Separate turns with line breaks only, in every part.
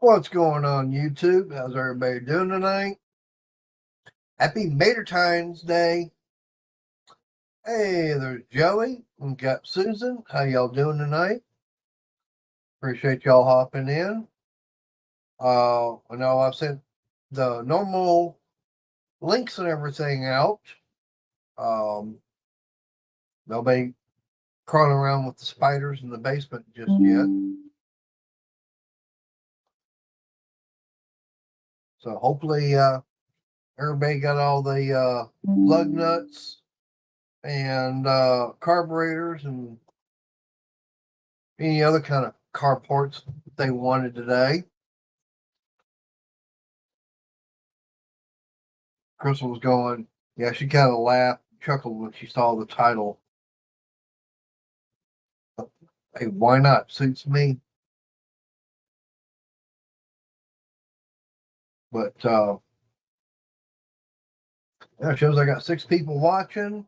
What's going on YouTube? How's everybody doing tonight? Happy Matertines Day. Hey, there's Joey. We got Susan. How y'all doing tonight? Appreciate y'all hopping in. I know I've sent the normal links and everything out. Um, Nobody crawling around with the spiders in the basement just yet. So hopefully everybody got all the lug nuts and carburetors and any other kind of car parts they wanted today. Crystal was going, yeah, she kind of laughed, chuckled when she saw the title. Hey, why not? Suits me. But yeah, it shows I got 6 people watching.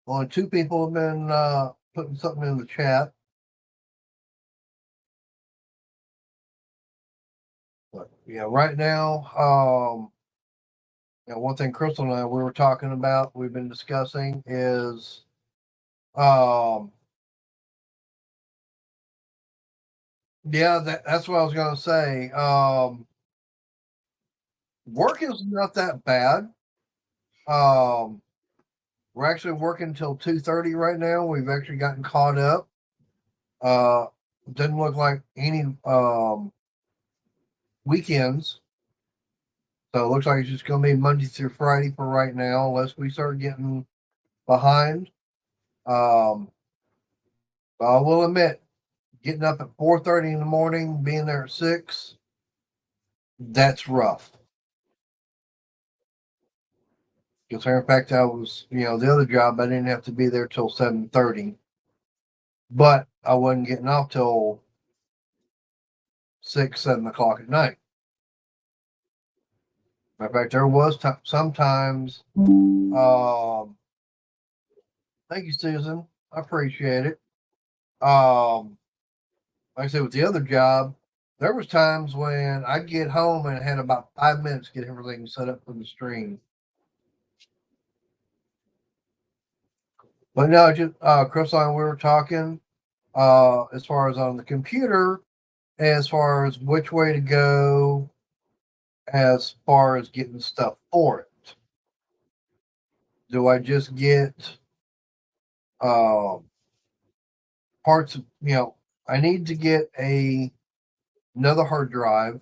Only 2 people have been putting something in the chat. But yeah, right now, one thing Crystal and I we were talking about, we've been discussing is yeah, that's what I was gonna say. Work is not that bad. Um, we're actually working until 2:30 right now. We've actually gotten caught up. Uh, doesn't look like any weekends. So it looks like it's just going to be Monday through Friday for right now, unless we start getting behind. I will admit, getting up at 4:30 in the morning, being there at 6, that's rough. Because in fact, I was, the other job, I didn't have to be there till 7:30, but I wasn't getting off till 6, 7 o'clock at night. Matter of fact, there was sometimes. Thank you, Susan. I appreciate it. Like I said, with the other job, there was times when I'd get home and it had about 5 minutes to get everything set up for the stream. But no, just Chris and I, we were talking as far as on the computer, as far as which way to go, as far as getting stuff for it. Do I just get uh, parts? I need to get another hard drive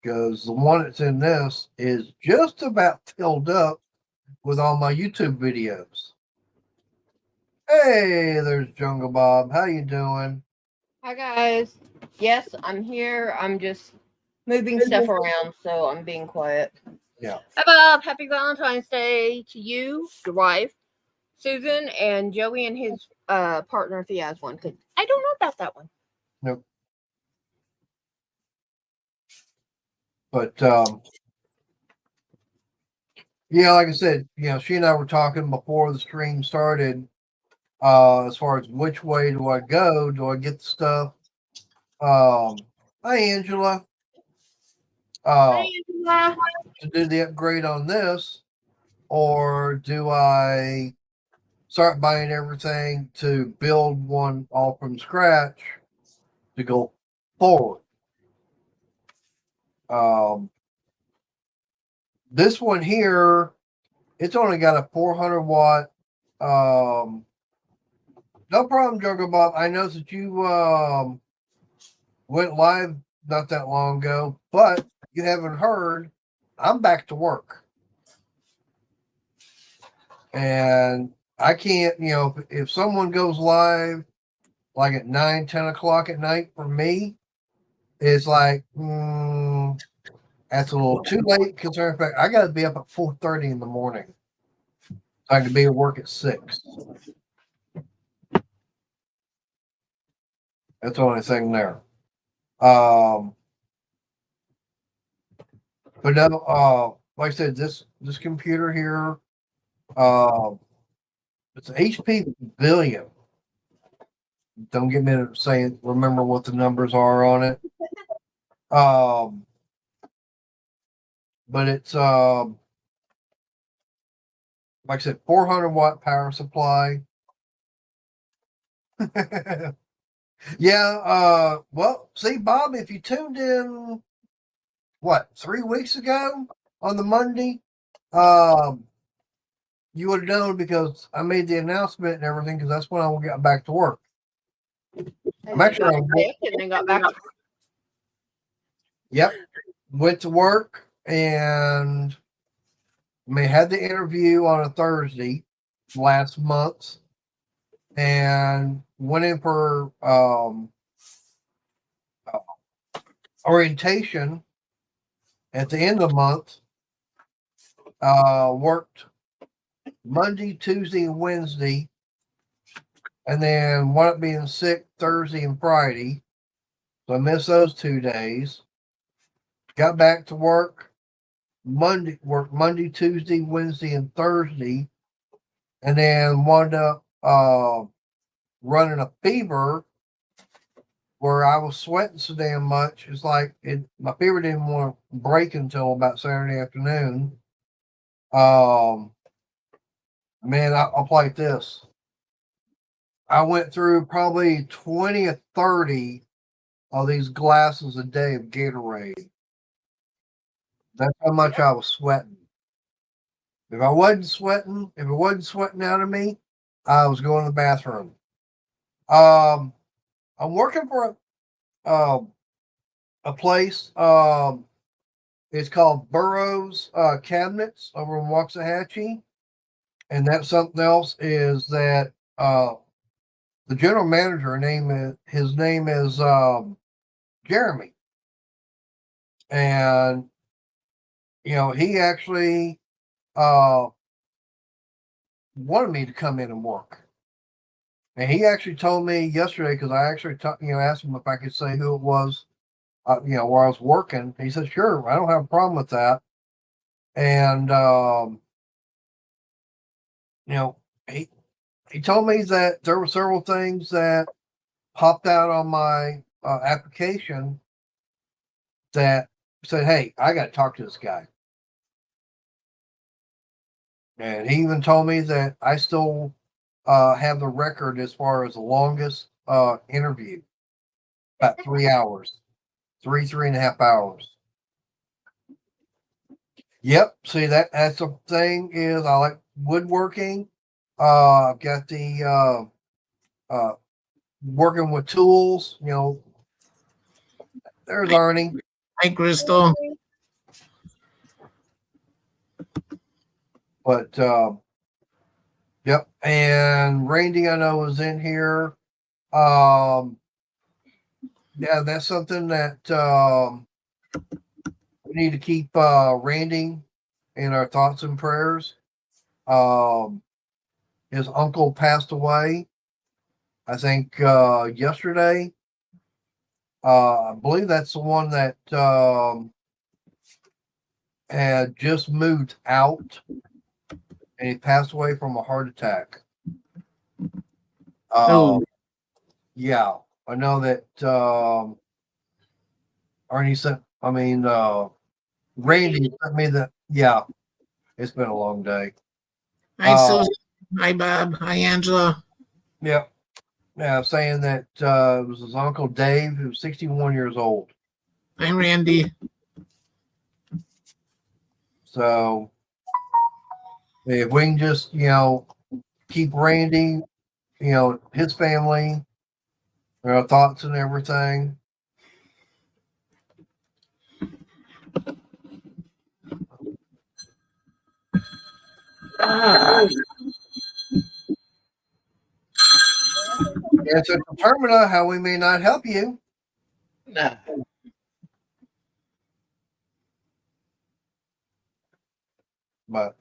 because the one that's in this is just about filled up with all my YouTube videos. Hey, there's Jungle Bob. How you doing?
Hi guys. Yes, I'm here. I'm just moving stuff around, so I'm being quiet.
Yeah.
Hi Bob. Happy Valentine's Day to you, your wife, Susan, and Joey and his partner if he has one. Cause I don't know about that one.
Nope. But yeah, like I said, she and I were talking before the stream started. As far as which way do I go? Do I get the stuff? Hi Angela.
Hi
Uh,
Angela.
to do the upgrade on this, or do I start buying everything to build one all from scratch to go forward? Um, this one here, it's only got a 400 watt. No problem, Jungle Bob. I know that you went live not that long ago, but you haven't heard. I'm back to work, and I can't. If someone goes live like at 9, 10 o'clock at night for me, it's like that's a little too late. Because in fact, I got to be up at 4:30 in the morning. I can be at work at 6. That's the only thing there. Um, but no, like I said, this computer here, it's HP billion. Don't get me to say remember what the numbers are on it. Um, but it's like I said, 400-watt power supply. Yeah. Well, see, Bob, if you tuned in, what, 3 weeks ago on the Monday, um, you would have known because I made the announcement and everything because that's when I will get back to work. I'm
And you
actually
got
on.
sick and then got back.
Yep. Went to work and had the interview on a Thursday last month and went in for orientation at the end of the month. Worked Monday, Tuesday, and Wednesday, and then wound up being sick Thursday and Friday. So I missed those 2 days. Got back to work worked Monday, Tuesday, Wednesday, and Thursday, and then wound up running a fever where I was sweating so damn much. It's like my fever didn't want to break until about Saturday afternoon. Man, I'll play this. I went through probably 20 or 30 of these glasses a day of Gatorade. That's how much I was sweating. If it wasn't sweating out of me, I was going to the bathroom. I'm working for a place. It's called Burroughs Cabinets over in Waxahachie, and that's something else. Is that the general manager his name is Jeremy, and he actually uh, wanted me to come in and work. And he actually told me yesterday because I actually asked him if I could say who it was, where I was working. He said, "Sure, I don't have a problem with that." And you know, he he told me that there were several things that popped out on my application that said, "Hey, I got to talk to this guy." And he even told me that I still have the record as far as the longest interview, about 3 hours, three and a half hours. Yep. See that's the thing is I like woodworking. I've got the working with tools. There's Arnie.
Hi, Crystal.
But yep. And Randy, I know was in here. Yeah, that's something that we need to keep Randy in our thoughts and prayers. His uncle passed away, I think, yesterday. I believe that's the one that had just moved out and he passed away from a heart attack.
Oh,
Yeah, I know that Arnie sent, Randy sent me the, yeah, it's been a long day.
hi, Susan. Hi, Bob. Hi, Angela.
Yep. Yeah, saying that it was his uncle Dave, who was 61 years old.
Hi, Randy.
So if we can just, keep Randy, his family, thoughts and everything. And to determine how we may not help you.
Nah.
But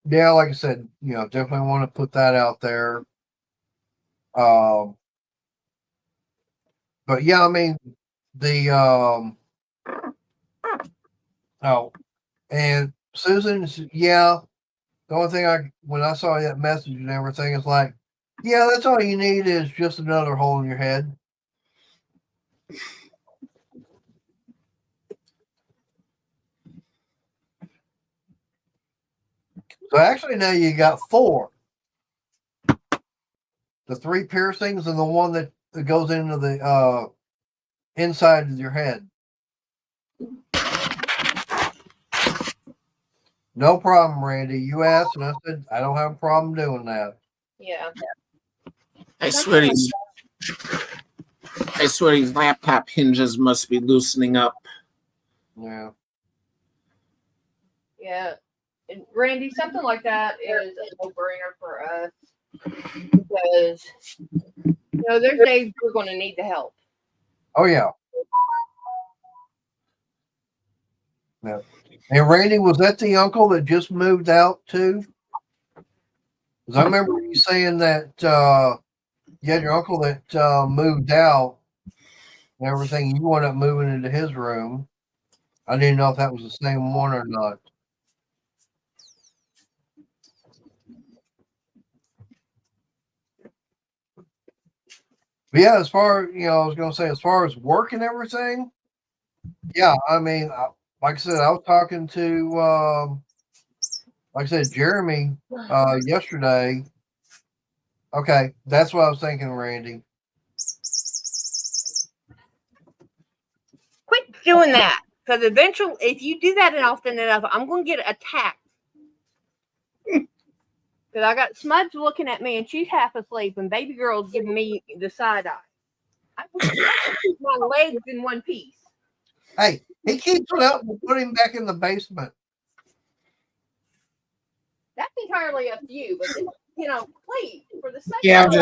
yeah, like I said, definitely want to put that out there. But yeah, the oh, and Susan, yeah, the only thing when I saw that message and everything, is like, yeah, that's all you need is just another hole in your head. So actually now you got 4. The 3 piercings and the one that goes into the inside of your head. No problem, Randy. You asked, and I said I don't have a problem doing that.
Yeah.
I swear these laptop hinges must be loosening up.
Yeah.
Yeah. And Randy, something like that is a no-brainer for us because there's days we're going to need the help.
Oh yeah. Yeah. And Randy, was that the uncle that just moved out too? Because I remember you saying that you had your uncle that moved out and everything. You wound up moving into his room. I didn't know if that was the same one or not. But yeah, as far I was going to say, as far as work and everything, yeah, I mean, like I said, I was talking to, like I said, Jeremy yesterday. Okay, that's what I was thinking, Randy.
Quit doing that because eventually, if you do that often enough, I'm going to get attacked. Because I got Smudge looking at me and she's half asleep, and baby girl's giving me the side eye. I keep my legs in one piece.
Hey, he keeps it up. We'll put him back in the basement.
That's entirely up to you, but please, for the sake
Yeah,
of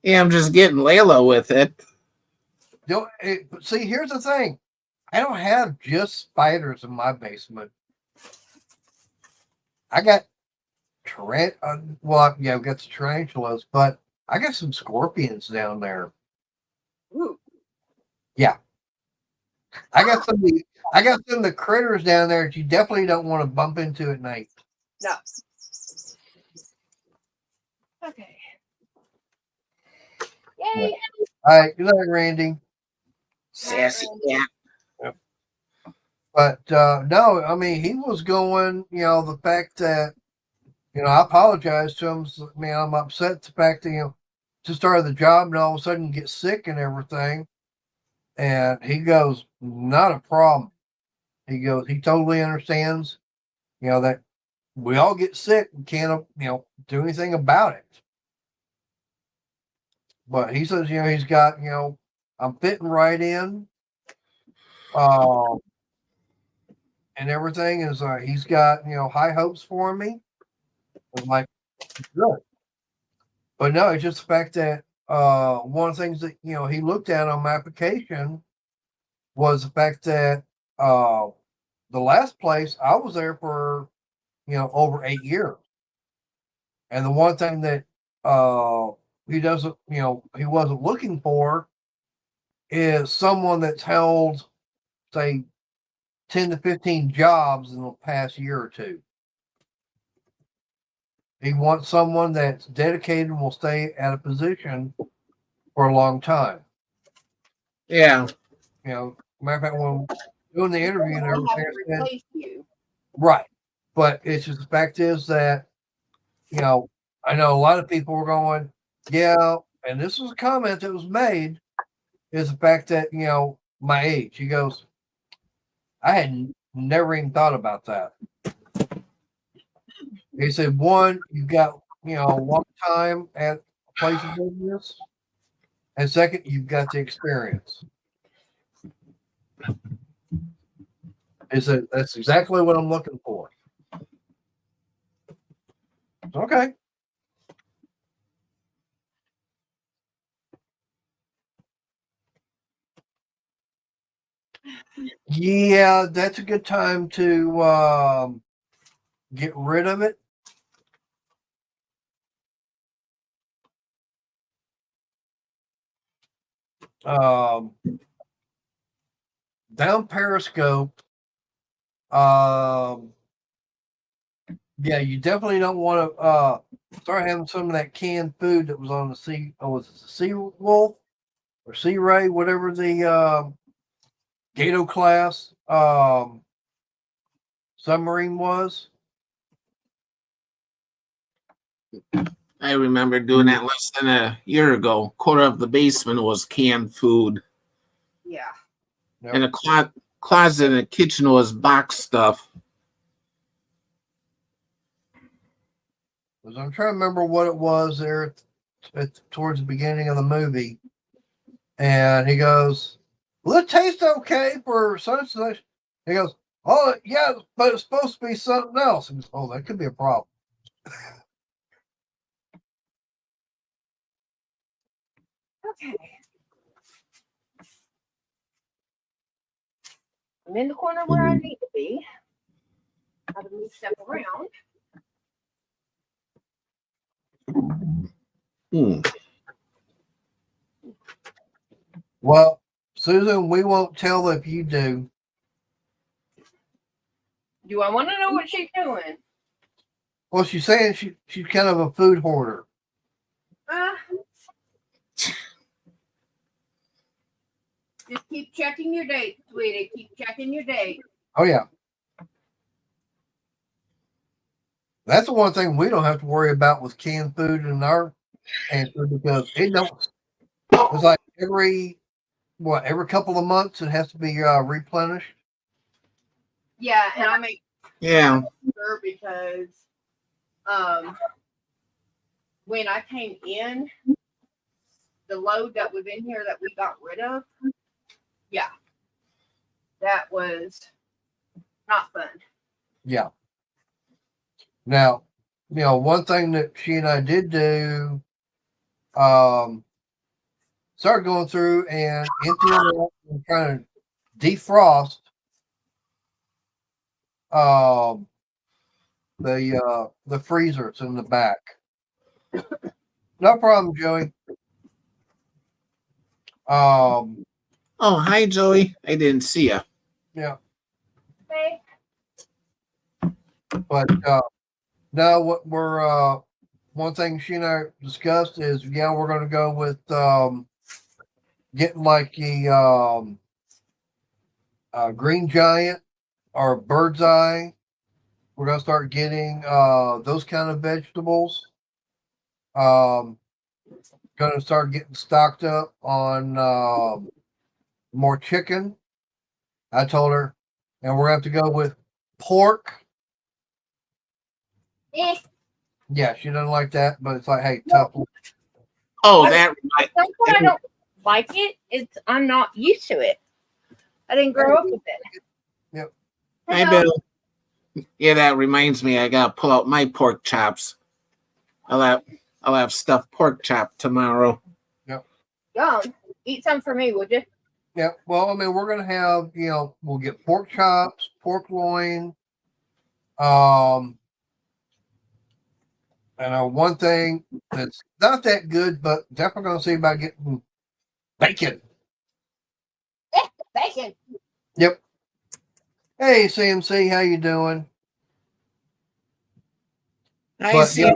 I'm just getting Layla with it.
See, here's the thing. I don't have just spiders in my basement. I got well, yeah, I've got the tarantulas, but I got some scorpions down there.
Ooh.
Yeah. I got some of the critters down there that you definitely don't want to bump into at night.
No. Okay. Yay.
All right, good night, Randy.
Sassy cat.
But no, I mean, he was going, the fact that, I apologize to him. Man, I'm upset the fact that, just started the job and all of a sudden get sick and everything. And he goes, not a problem. He goes, he totally understands, that we all get sick and can't, do anything about it. But he says, he's got, I'm fitting right in. And everything is, he's got, high hopes for me. I'm like, good. But no, it's just the fact that one of the things that, he looked at on my application was the fact that the last place I was there for, over 8 years. And the one thing that he doesn't, he wasn't looking for is someone that's held, say, 10 to 15 jobs in the past year or two. He wants someone that's dedicated and will stay at a position for a long time.
Yeah.
Matter of fact, when doing the interview and everything, right. But it's just the fact is that, I know a lot of people were going, yeah, and this was a comment that was made, is the fact that, my age. He goes, I had never even thought about that. He said, one, you've got, a long time at a place of business. And second, you've got the experience. He said, that's exactly what I'm looking for. Okay. Yeah, that's a good time to get rid of it. Down Periscope, yeah, you definitely don't want to start having some of that canned food that was on the sea. Oh, was it the Sea Wolf or Sea Ray, whatever the Gato class submarine was?
I remember doing that less than a year ago. Quarter of the basement was canned food.
Yeah.
Yep.
And a closet in the kitchen was box stuff.
Because I'm trying to remember what it was there towards the beginning of the movie. And he goes, "Will it taste okay for such and such?" He goes, "Oh, yeah, but it's supposed to be something else." He goes, "Oh, that could be a problem."
Okay. I'm in the corner where I need to be. I have to move stuff around.
Well, Susan, we won't tell if you do.
Do I want to know what she's doing?
Well, she's saying she's kind of a food hoarder.
Just keep checking your date, sweetie. Keep checking your date.
Oh, yeah. That's the one thing we don't have to worry about with canned food in our pantry because it don't. It's like every couple of months it has to be replenished.
Yeah, and I make
Yeah.
sure because when I came in, the load that was in here that we got rid of, yeah, that was not fun.
Yeah. Now, one thing that she and I did do, started going through and emptying it out and trying to defrost the freezers in the back. No problem, Joey.
Oh, hi, Joey. I didn't see you.
Yeah,
Okay.
but now what we're one thing she and I discussed is we're going to go with getting like a green giant or bird's eye. We're going to start getting those kind of vegetables. Going to start getting stocked up on more chicken. I told her, and we're going to have to go with pork. Yeah, she doesn't like that, but it's like, hey, tough.
Oh, that
That's why I don't like it. It's I'm not used to it. I didn't grow up with it.
Yep.
I bet. Yeah, that reminds me. I gotta pull out my pork chops. I'll have stuffed pork chop tomorrow.
Yum. Eat some for me, would you?
Yeah. Well, I mean, we're gonna have we'll get pork chops, pork loin, and one thing that's not that good, but definitely gonna see about getting bacon.
Bacon.
Yep. Hey, CMC, how you doing?
I see.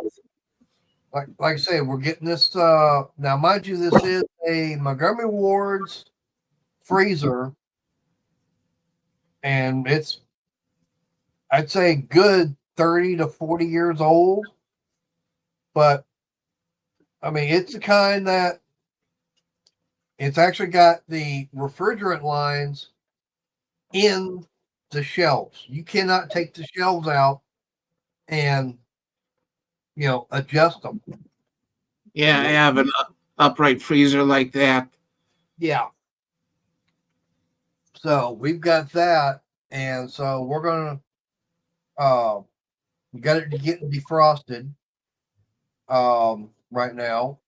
Like I said, we're getting this. Now, mind you, this is a Montgomery Ward's freezer, and it's, I'd say, good 30 to 40 years old. But I mean, it's the kind that it's actually got the refrigerant lines in the shelves. You cannot take the shelves out and adjust them.
Yeah, I have an upright freezer like that.
Yeah. So we've got that, and so we're gonna we got it getting defrosted right now.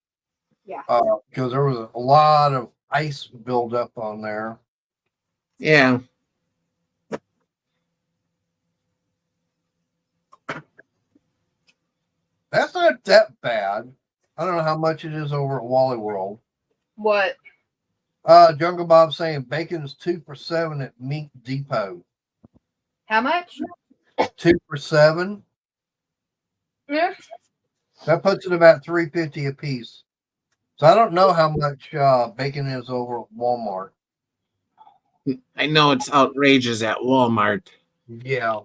Yeah.
Because there was a lot of ice buildup on there.
Yeah.
That's not that bad. I don't know how much it is over at Wally World.
What?
Jungle Bob saying bacon is 2 for $7 at Meat Depot.
How much?
2 for $7.
Yeah.
That puts it about $3.50 a piece. So I don't know how much bacon is over at Walmart.
I know it's outrageous at Walmart.
Yeah.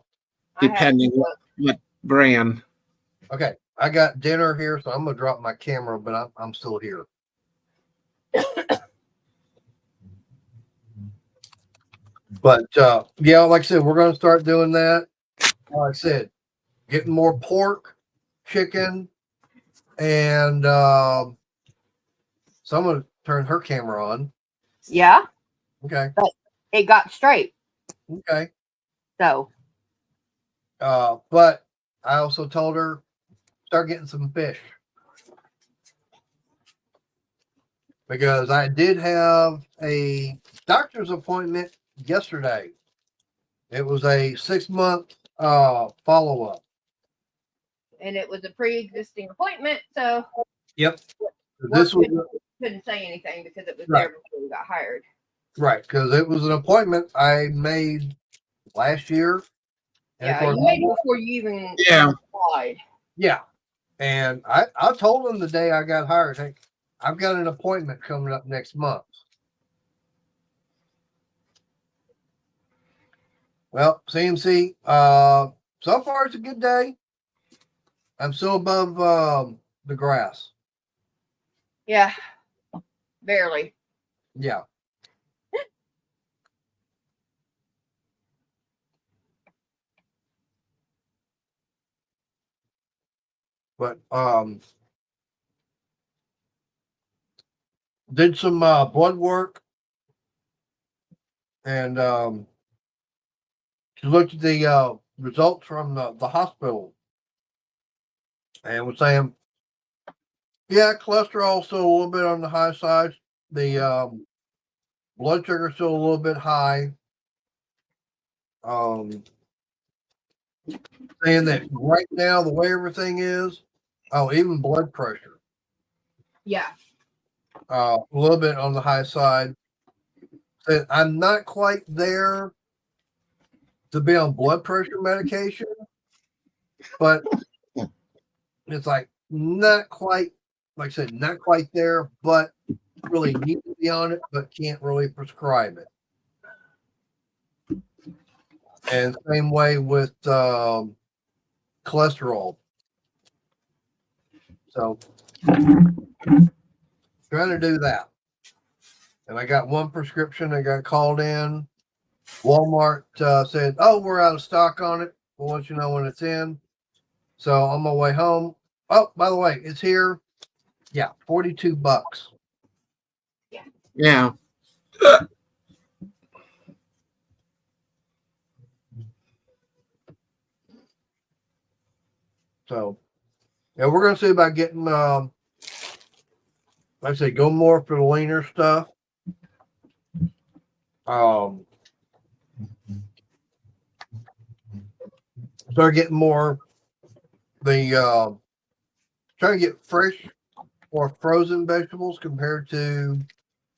Depending what brand.
Okay. I got dinner here, so I'm gonna drop my camera, but I'm still here. But yeah, like I said, we're gonna start doing that. Like I said, getting more pork, chicken, and so I'm gonna turn her camera on.
Yeah,
Okay.
but it got straight.
Okay.
So
But I also told her start getting some fish because I did have a doctor's appointment yesterday. It was a 6 month follow up.
and it was a pre-existing appointment, so
Yep.
work
This was
couldn't say anything because it was
Right.
there before we got hired.
right because it was an appointment I made last year. And of
Yeah,
course,
you made it before you even
Yeah.
applied.
yeah. And I told him the day I got hired, hey, I've got an appointment coming up next month. Well, CMC, so far it's a good day. I'm still above the grass.
Yeah, barely.
Yeah. But did some blood work and looked at the results from the hospital and was saying, yeah, cholesterol still a little bit on the high side. The blood sugar still a little bit high. Saying that right now, the way everything is, even blood pressure,
Yeah.
a little bit on the high side. Said, I'm not quite there to be on blood pressure medication, but it's like not quite, like I said, not quite there, but really need to be on it, but can't really prescribe it. And same way with cholesterol. So trying to do that. And I got one prescription. I got called in. Walmart said, "Oh, we're out of stock on it. We'll let you know when it's in." So on my way home. Oh, by the way, it's here. Yeah, $42.
Yeah.
So yeah, we're gonna see about getting like I say, go more for the leaner stuff. Start getting more the trying to get fresh or frozen vegetables compared to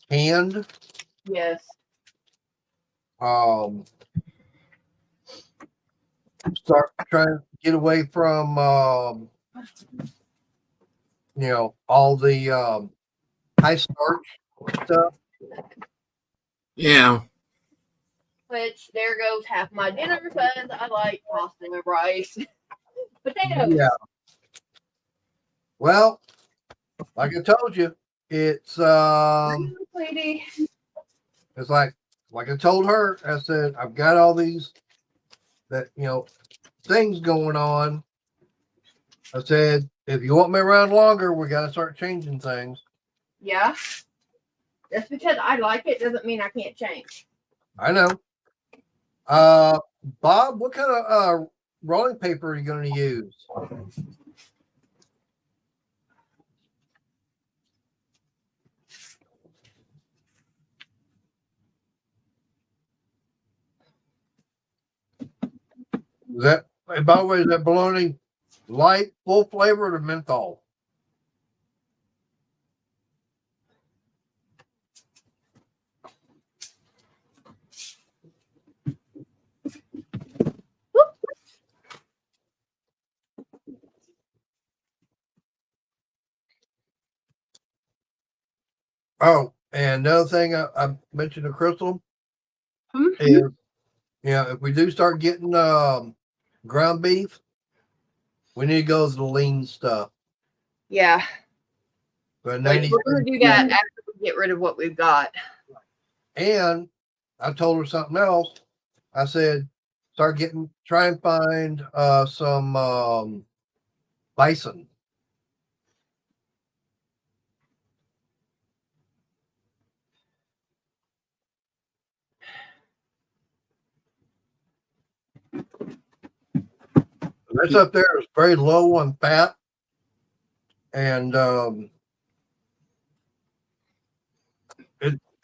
canned.
Yes.
Start trying to get away from all the high starch stuff.
Yeah.
Which there goes half my dinner because I like pasta and rice. Potatoes.
Yeah. Well, like I told you, it's
Sweetie.
it's like I told her, I said, I've got all these things going on. I said, if you want me around longer, we got to start changing things.
Yeah. Just because I like it doesn't mean I can't change.
I know. Bob, what kind of rolling paper are you going to use? Is that, and by the way, is that bologna light, full flavored, or menthol? Oh, and another thing I mentioned to Crystal is, if we do start getting ground beef, We need to go to the lean stuff.
Yeah.
But
We're going to do that after we get rid of what we've got.
And I told her something else. I said, try and find some bison. This up there is very low on fat, and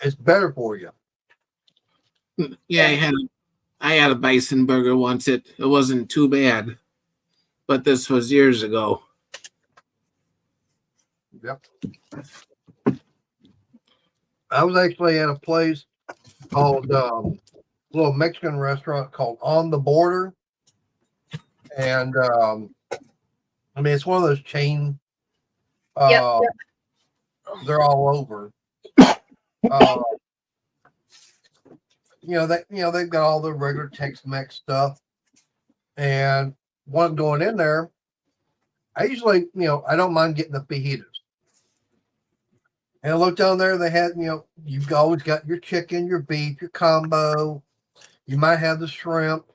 it's better for you.
Yeah, I had a bison burger once. It wasn't too bad, but this was years ago.
Yep. I was actually at a place called little Mexican restaurant called On the Border, and I mean it's one of those chain.
Yep.
They're all over. They've got all the regular Tex-Mex stuff, and one going in there. I usually, I don't mind getting the fajitas. And I looked down there, they had, you've always got your chicken, your beef, your combo. You might have the shrimp.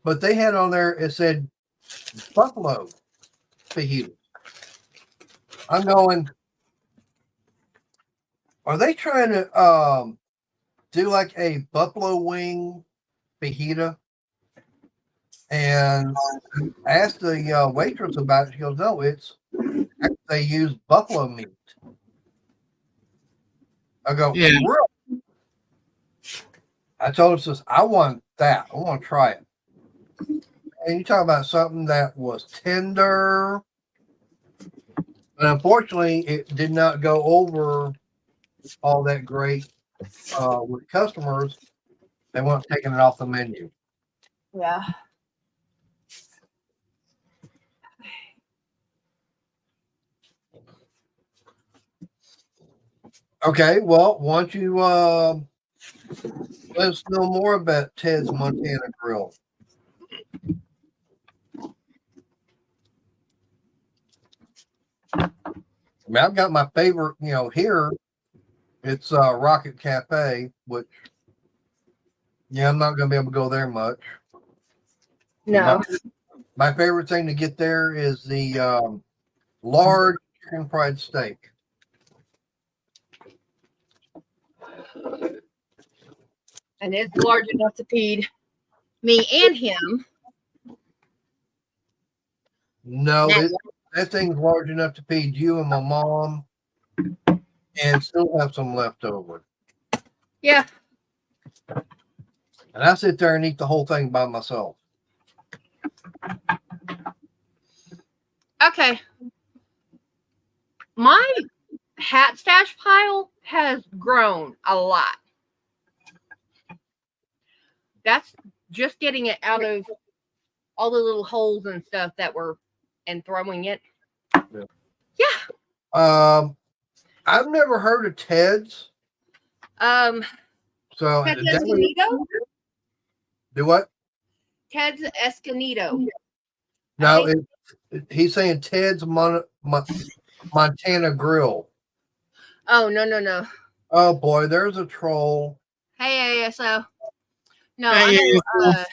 But they had on there, it said buffalo fajitas. I'm going, are they trying to do like a buffalo wing fajita? And I asked the waitress about it. She goes, no, they use buffalo meat. I go,
Yeah.
really? I told her, I want that. I want to try it. And you talk about something that was tender. But unfortunately, it did not go over all that great with customers. They weren't taking it off the menu.
Yeah.
Okay, well, why don't you let us know more about Ted's Montana Grill? I mean, I've got my favorite, here. It's Rocket Cafe, which, I'm not going to be able to go there much.
No.
My favorite thing to get there is the large chicken fried steak.
And it's large enough to feed me and him.
No, that thing's large enough to feed you and my mom and still have some left over.
Yeah.
And I sit there and eat the whole thing by myself.
Okay. My hat stash pile has grown a lot. That's just getting it out of all the little holes and stuff that were and throwing it. Yeah.
I've never heard of Ted's. So
Ted's Escondido?
Do what?
Ted's Escondido.
No, he's saying Ted's Montana Grill.
Oh, no.
Oh boy, there's a troll.
Hey, ASO. No,
Hey,
I know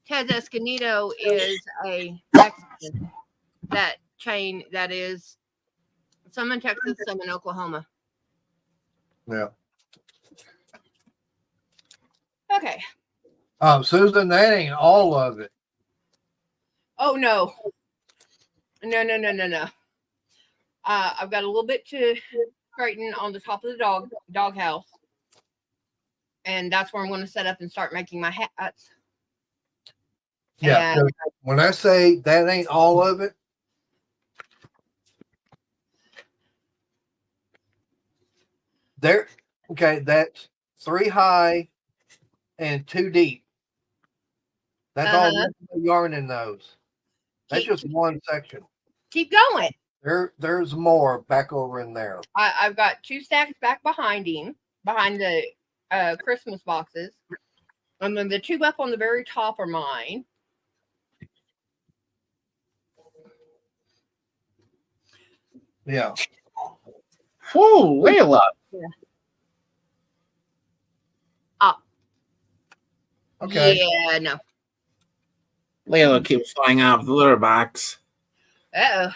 Ted's Escondido is a Mexican that chain that is some in Texas, some in Oklahoma.
Yeah.
Okay.
Susan, that ain't all of it.
Oh no. No. I've got a little bit to straighten on the top of the dog house. And that's where I'm going to set up and start making my hats.
Yeah.
And
when I say that ain't all of it, that's 3 high and 2 deep. That's all the yarn in those. That's just one section.
Keep going.
There's more back over in there.
I've got 2 stacks back behind him, behind the Christmas boxes. And then the 2 up on the very top are mine.
Yeah.
Whoa, Layla.
Okay.
Yeah, no.
Layla keeps flying out of the litter box.
Uh-oh.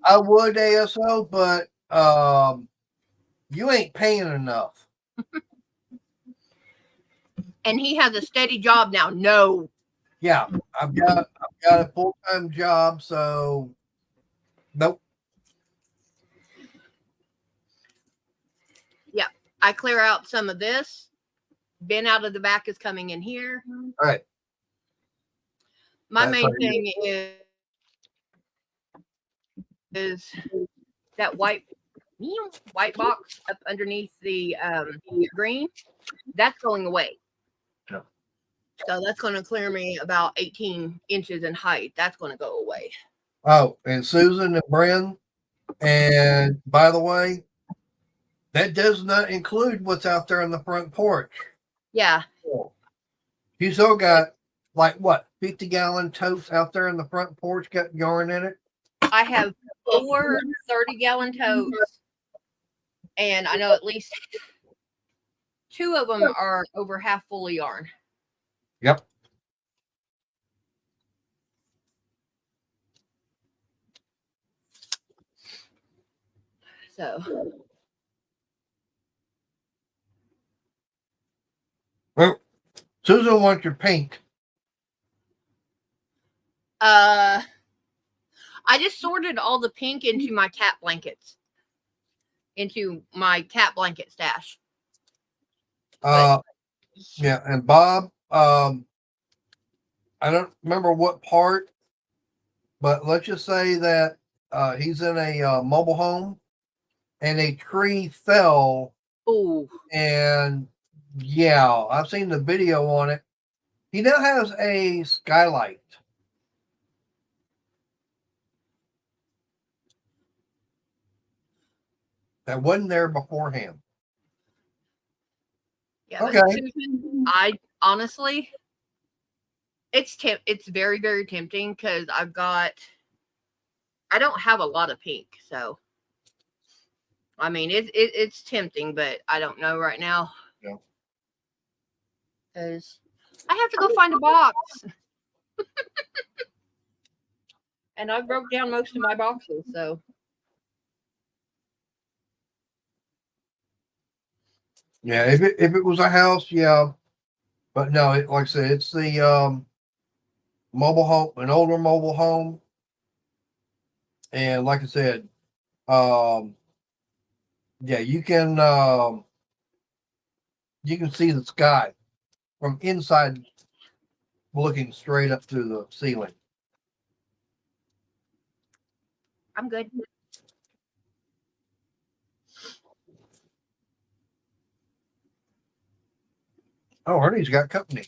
I would ASO, but you ain't paying enough.
And he has a steady job now. No.
Yeah, I've got a full-time job, so nope.
Yeah. I clear out some of this. Ben out of the back is coming in here.
All right.
My
That's
main
how you-
thing is that white box up underneath the green. That's going away.
Yeah.
So that's going to clear me about 18 inches in height. That's going to go away.
Oh, and Susan and Bren. And by the way, that does not include what's out there on the front porch.
Yeah.
You still got like what 50-gallon totes out there on the front porch got yarn in it.
I have 4 30-gallon totes. And I know at least 2 of them are over half full of yarn.
Yep.
So
Well, Susan wants your paint.
I just sorted all the pink into my cat blankets. Into my cat blanket stash.
Yeah, and Bob, I don't remember what part, but let's just say that he's in a mobile home and a tree fell.
Oh.
And yeah, I've seen the video on it. He now has a skylight. That wasn't there beforehand.
Yeah,
Okay.
but Susan, I honestly, it's very, very tempting because I don't have a lot of pink, so I mean it's tempting, but I don't know right now.
Yeah.
Because I have to go find a box. And I broke down most of my boxes, so
Yeah, if it was a house, yeah. But no, like I said, it's the mobile home, an older mobile home. And like I said, um yeah, you can see the sky from inside looking straight up through the ceiling.
I'm good.
Oh, Ernie's got company.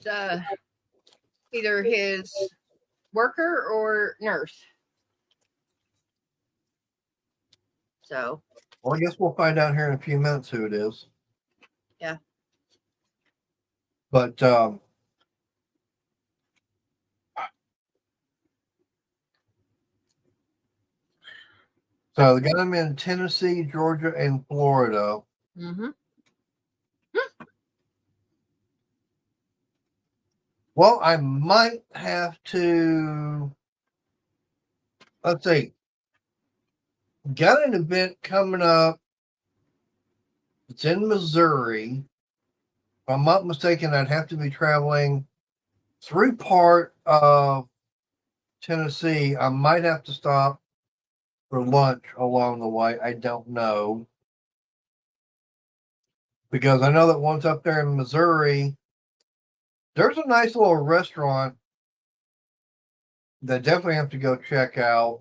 It's either his worker or nurse. So
Well, I guess we'll find out here in a few minutes who it is.
yeah.
But so they got them in Tennessee, Georgia, and Florida.
Mm-hmm.
Well, I might have to. Let's see. Got an event coming up. It's in Missouri. If I'm not mistaken, I'd have to be traveling through part of Tennessee. I might have to stop for lunch along the way. I don't know. Because I know that once up there in Missouri, there's a nice little restaurant that I definitely have to go check out.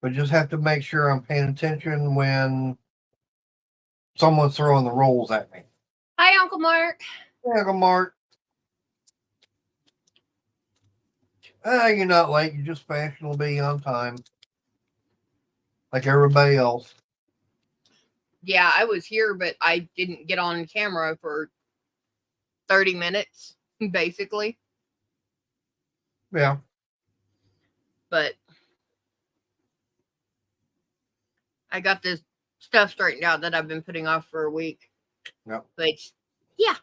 But just have to make sure I'm paying attention when someone's throwing the rolls at me.
Hi, Uncle Mark.
Hey, Uncle Mark. You're not late. You're just fashionably on time. Like everybody else.
Yeah, I was here, but I didn't get on camera for 30 minutes, basically.
Yeah.
But I got this stuff straightened out that I've been putting off for a week.
Yep.
But yeah.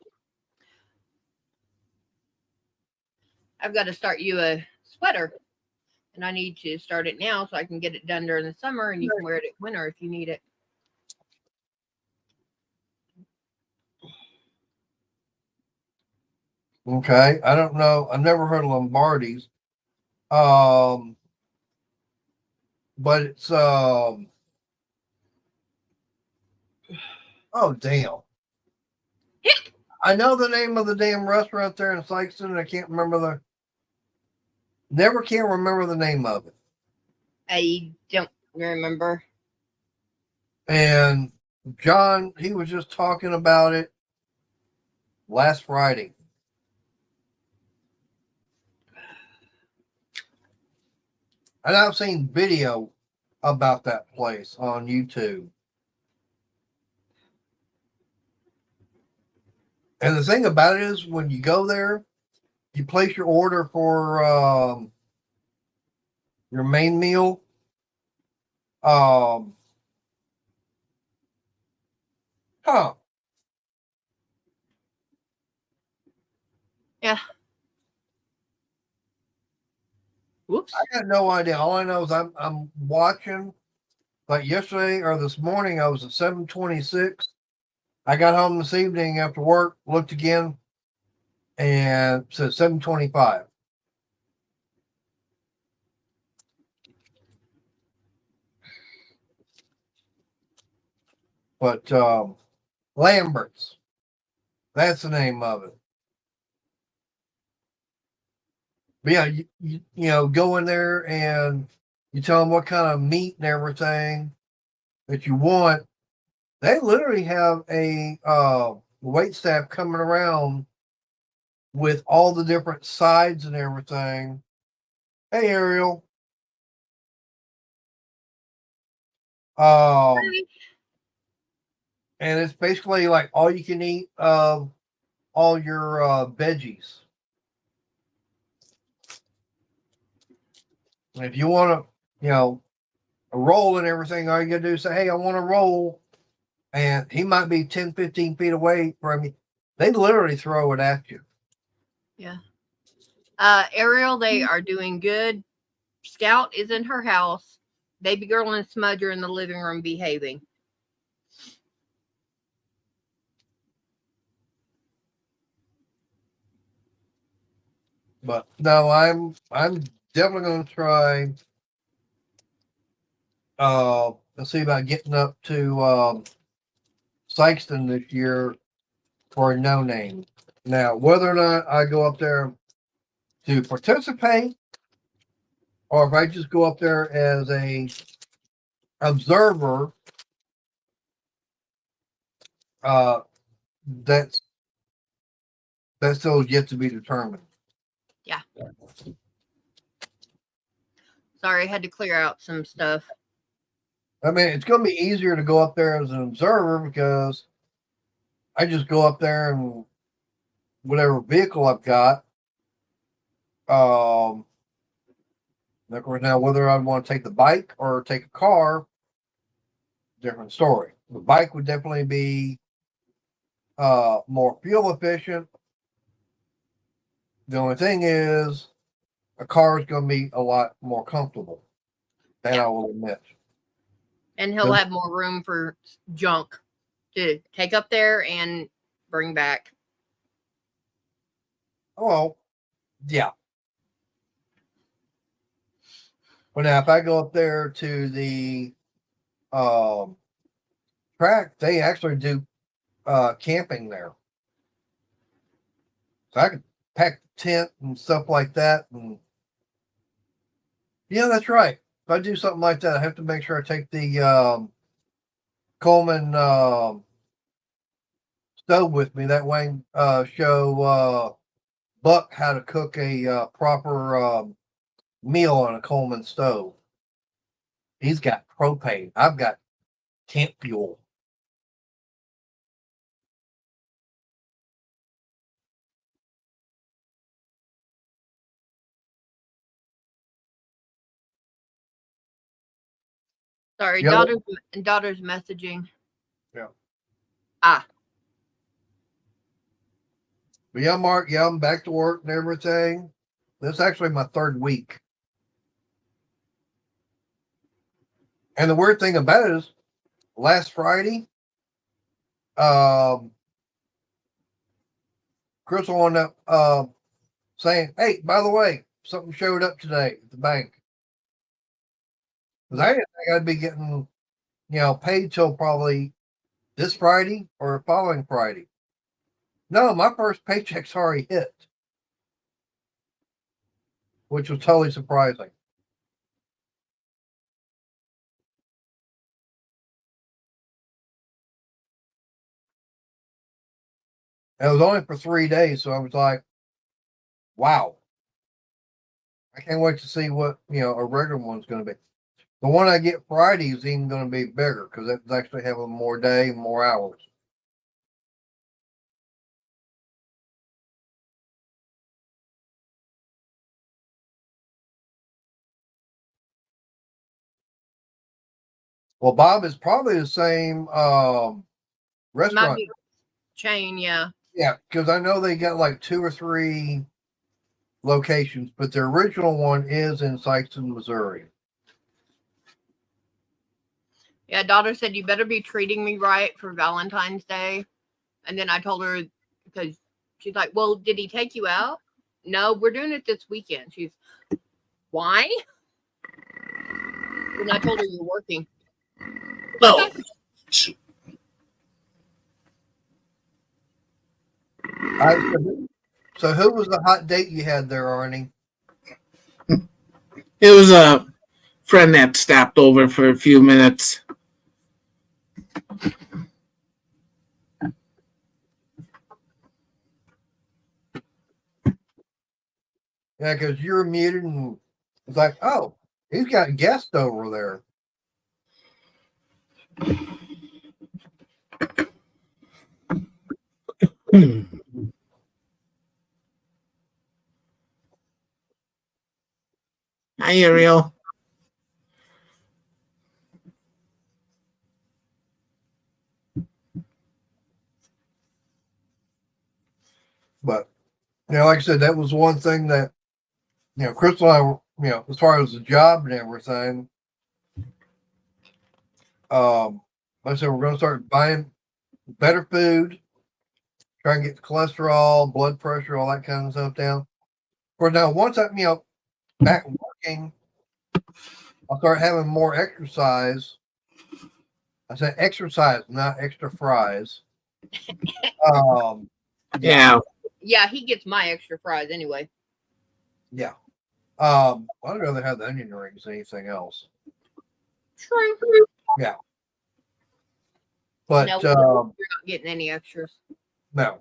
I've got to start you a sweater. And I need to start it now so I can get it done during the summer and you can wear it in winter if you need it.
Okay. I don't know. I've never heard of Lombardi's. But it's oh damn. I know the name of the damn restaurant there in Sykeston, and I can't remember never can remember the name of it.
I don't remember.
And John, he was just talking about it last Friday. And I've seen video about that place on YouTube. And the thing about it is, when you go there, you place your order for your main meal. Um, huh.
Yeah. Whoops.
I got no idea. All I know is I'm watching. Like yesterday or this morning, I was at 7:26. I got home this evening after work, looked again, and said 7:25. But Lambert's, that's the name of it. But yeah, you know, go in there and you tell them what kind of meat and everything that you want. They literally have a wait staff coming around with all the different sides and everything. Hey, Ariel. And it's basically like all you can eat of all your veggies. And if you want to, you know, a roll and everything, all you got to do is say, hey, I want a roll. And he might be 10, 15 feet away from you. They literally throw it at you.
Yeah. Ariel, they are doing good. Scout is in her house. Baby girl and Smudge are in the living room behaving.
But no, I'm definitely going to try. Let's see about getting up to Sykeston this year for a no name. Now, whether or not I go up there to participate, or if I just go up there as a observer, uh, that's still yet to be determined.
Yeah. Sorry, I had to clear out some stuff.
I mean, it's going to be easier to go up there as an observer because I just go up there and whatever vehicle I've got. Of course, now whether I want to take the bike or take a car, different story. The bike would definitely be more fuel efficient. The only thing is, a car is going to be a lot more comfortable. That
Yeah.
I will admit.
And he'll have more room for junk to take up there and bring back.
Well, yeah. But now, if I go up there to the track, they actually do camping there. So I could pack the tent and stuff like that. And yeah, that's right. If I do something like that, I have to make sure I take the Coleman stove with me. That way, show Buck how to cook a proper meal on a Coleman stove. He's got propane. I've got camp fuel.
Sorry,
Yeah.
daughter's messaging.
Yeah.
Ah.
But yeah, Mark, yeah, I'm back to work and everything. This is actually my 3rd week. And the weird thing about it is last Friday, Crystal wound up saying, "Hey, by the way, something showed up today at the bank." Because I didn't think I'd be getting, paid till probably this Friday or following Friday. No, my first paycheck's already hit, which was totally surprising. And it was only for 3 days, so I was like, wow. I can't wait to see what, a regular one's going to be. The one I get Friday is even going to be bigger because it's actually having more day, more hours. Well, Bob is probably the same
Might
restaurant.
be chain, yeah.
Yeah, because I know they got like 2 or 3 locations, but the original one is in Sikeston, Missouri.
Yeah, daughter said you better be treating me right for Valentine's Day. And then I told her, because she's like, well, did he take you out? No, we're doing it this weekend. She's, why? And I told her you're working.
No.
So who was the hot date you had there, Arnie?
It was a friend that stopped over for a few minutes.
Yeah, because you were muted and it's like, oh, he's got guests over there.
Hi, Ariel.
But, like I said, that was one thing that, Crystal and I were, as far as the job and everything, like I said, we're going to start buying better food, try and get the cholesterol, blood pressure, all that kind of stuff down. For now, once I, back working, I'll start having more exercise. I said exercise, not extra fries.
Yeah.
Yeah, he gets my extra fries anyway.
Yeah. I'd rather have the onion rings than anything else.
True.
Yeah. But
no, you're not getting any extras.
no.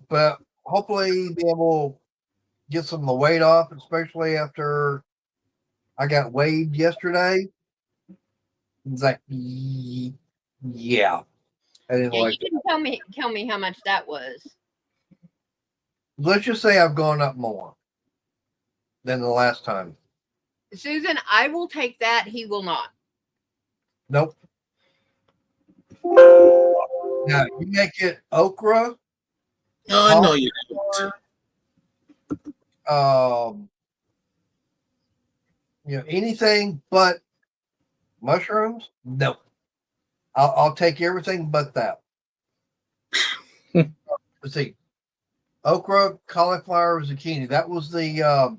But hopefully be able to get some of the weight off, especially after I got weighed yesterday. It's like, yeah. I didn't
Yeah,
like
you can tell me how much that was.
Let's just say I've gone up more than the last time.
Susan, I will take that. He will not.
Nope. Now you make it okra.
Oh, no, you don't.
Anything but mushrooms. No, I'll take everything but that. Let's see, okra, cauliflower, zucchini. That was the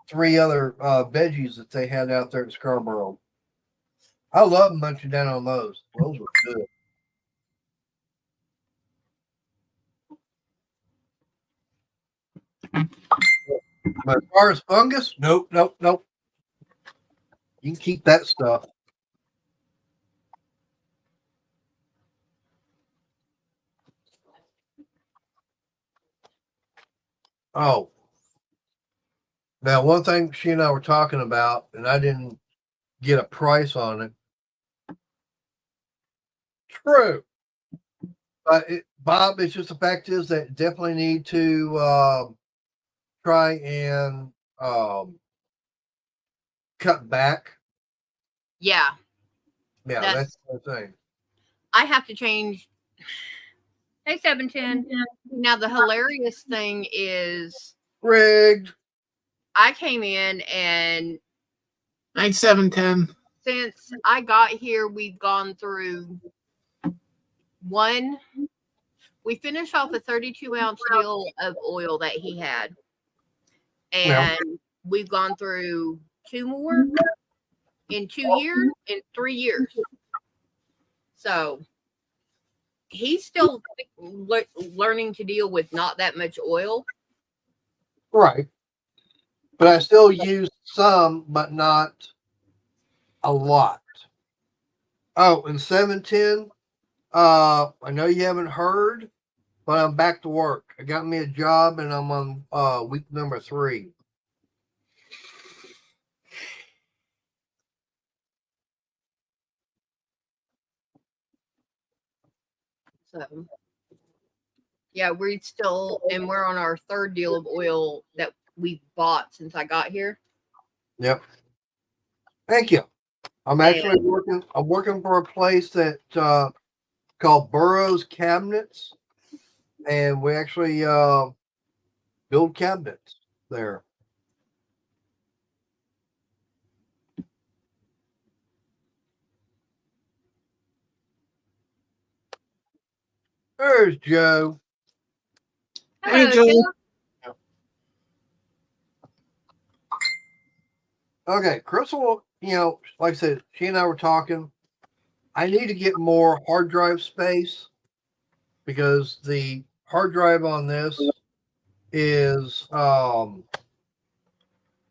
3 other veggies that they had out there at Scarborough. I love munching down on those. Those were good. But as far as fungus, nope. You can keep that stuff. Oh, now one thing she and I were talking about, and I didn't get a price on it. True. Bob, it's just the fact is that definitely need to try and cut back
Yeah,
Yeah, that's the thing.
I have to change. Hey, 710. Now, the hilarious thing is
Rigged.
I came in and
9710.
since I got here, we've gone through one. We finished off a 32-ounce deal of oil that he had.
Yeah.
And we've gone through 2 more in 2 years, in 3 years. So he's still learning to deal with not that much oil.
Right. But I still use some, but not a lot. Oh, and 710. I know you haven't heard, but I'm back to work. I got me a job and I'm on week number 3.
So yeah, we're on our 3rd deal of oil that we bought since I got here.
Yep. Thank you. I'm actually working. I'm working for a place that called Burroughs Cabinets, and we actually build cabinets there. There's Joe.
Hey,
Hello,
Joe.
Joe.
Okay, Crystal. Like I said, she and I were talking. I need to get more hard drive space because the hard drive on this is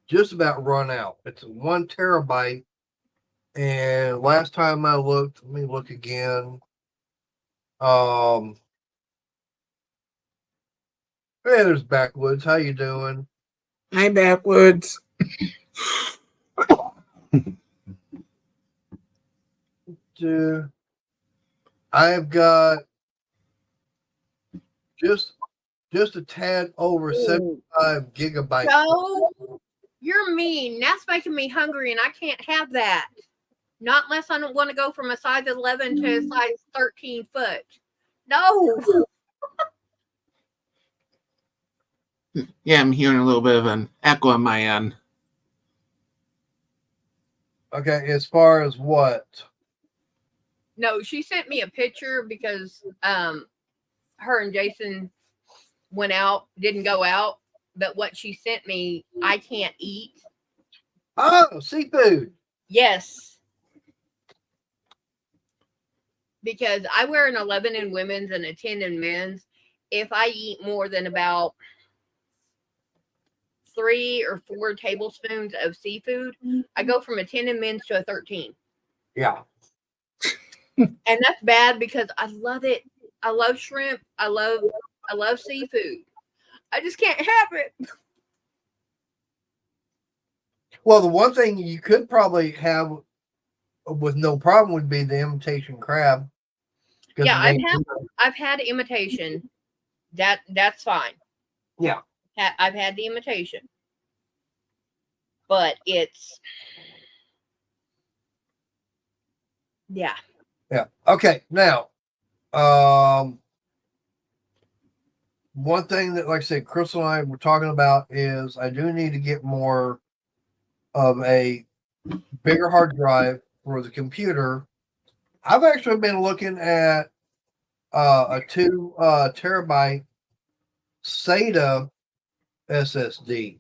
just about run out. It's 1 terabyte, and last time I looked, let me look again. Hey, there's Backwoods. How you doing?
Hi, Backwoods.
I've got just a tad over 75 gigabytes.
Joe, you're mean. That's making me hungry, and I can't have that. Not unless I don't want to go from a size 11 to a size 13 foot. No.
Yeah, I'm hearing a little bit of an echo on my end.
Okay, as far as what?
No, she sent me a picture because her and Jason didn't go out, but what she sent me, I can't eat.
Oh, seafood.
Yes. Because I wear an 11 in women's and a 10 in men's. If I eat more than about 3 or 4 tablespoons of seafood, I go from a 10 in men's to a 13.
Yeah.
And that's bad because I love it. I love shrimp. I love seafood. I just can't have it.
Well, the one thing you could probably have with no problem would be the imitation crab.
Yeah, I've had imitation. That's fine.
Yeah.
I've had the imitation. But it's yeah.
Yeah. Okay. Now, one thing that, like I said, Crystal and I were talking about is I do need to get more of a bigger hard drive for the computer. I've actually been looking at a 2 terabyte SATA SSD,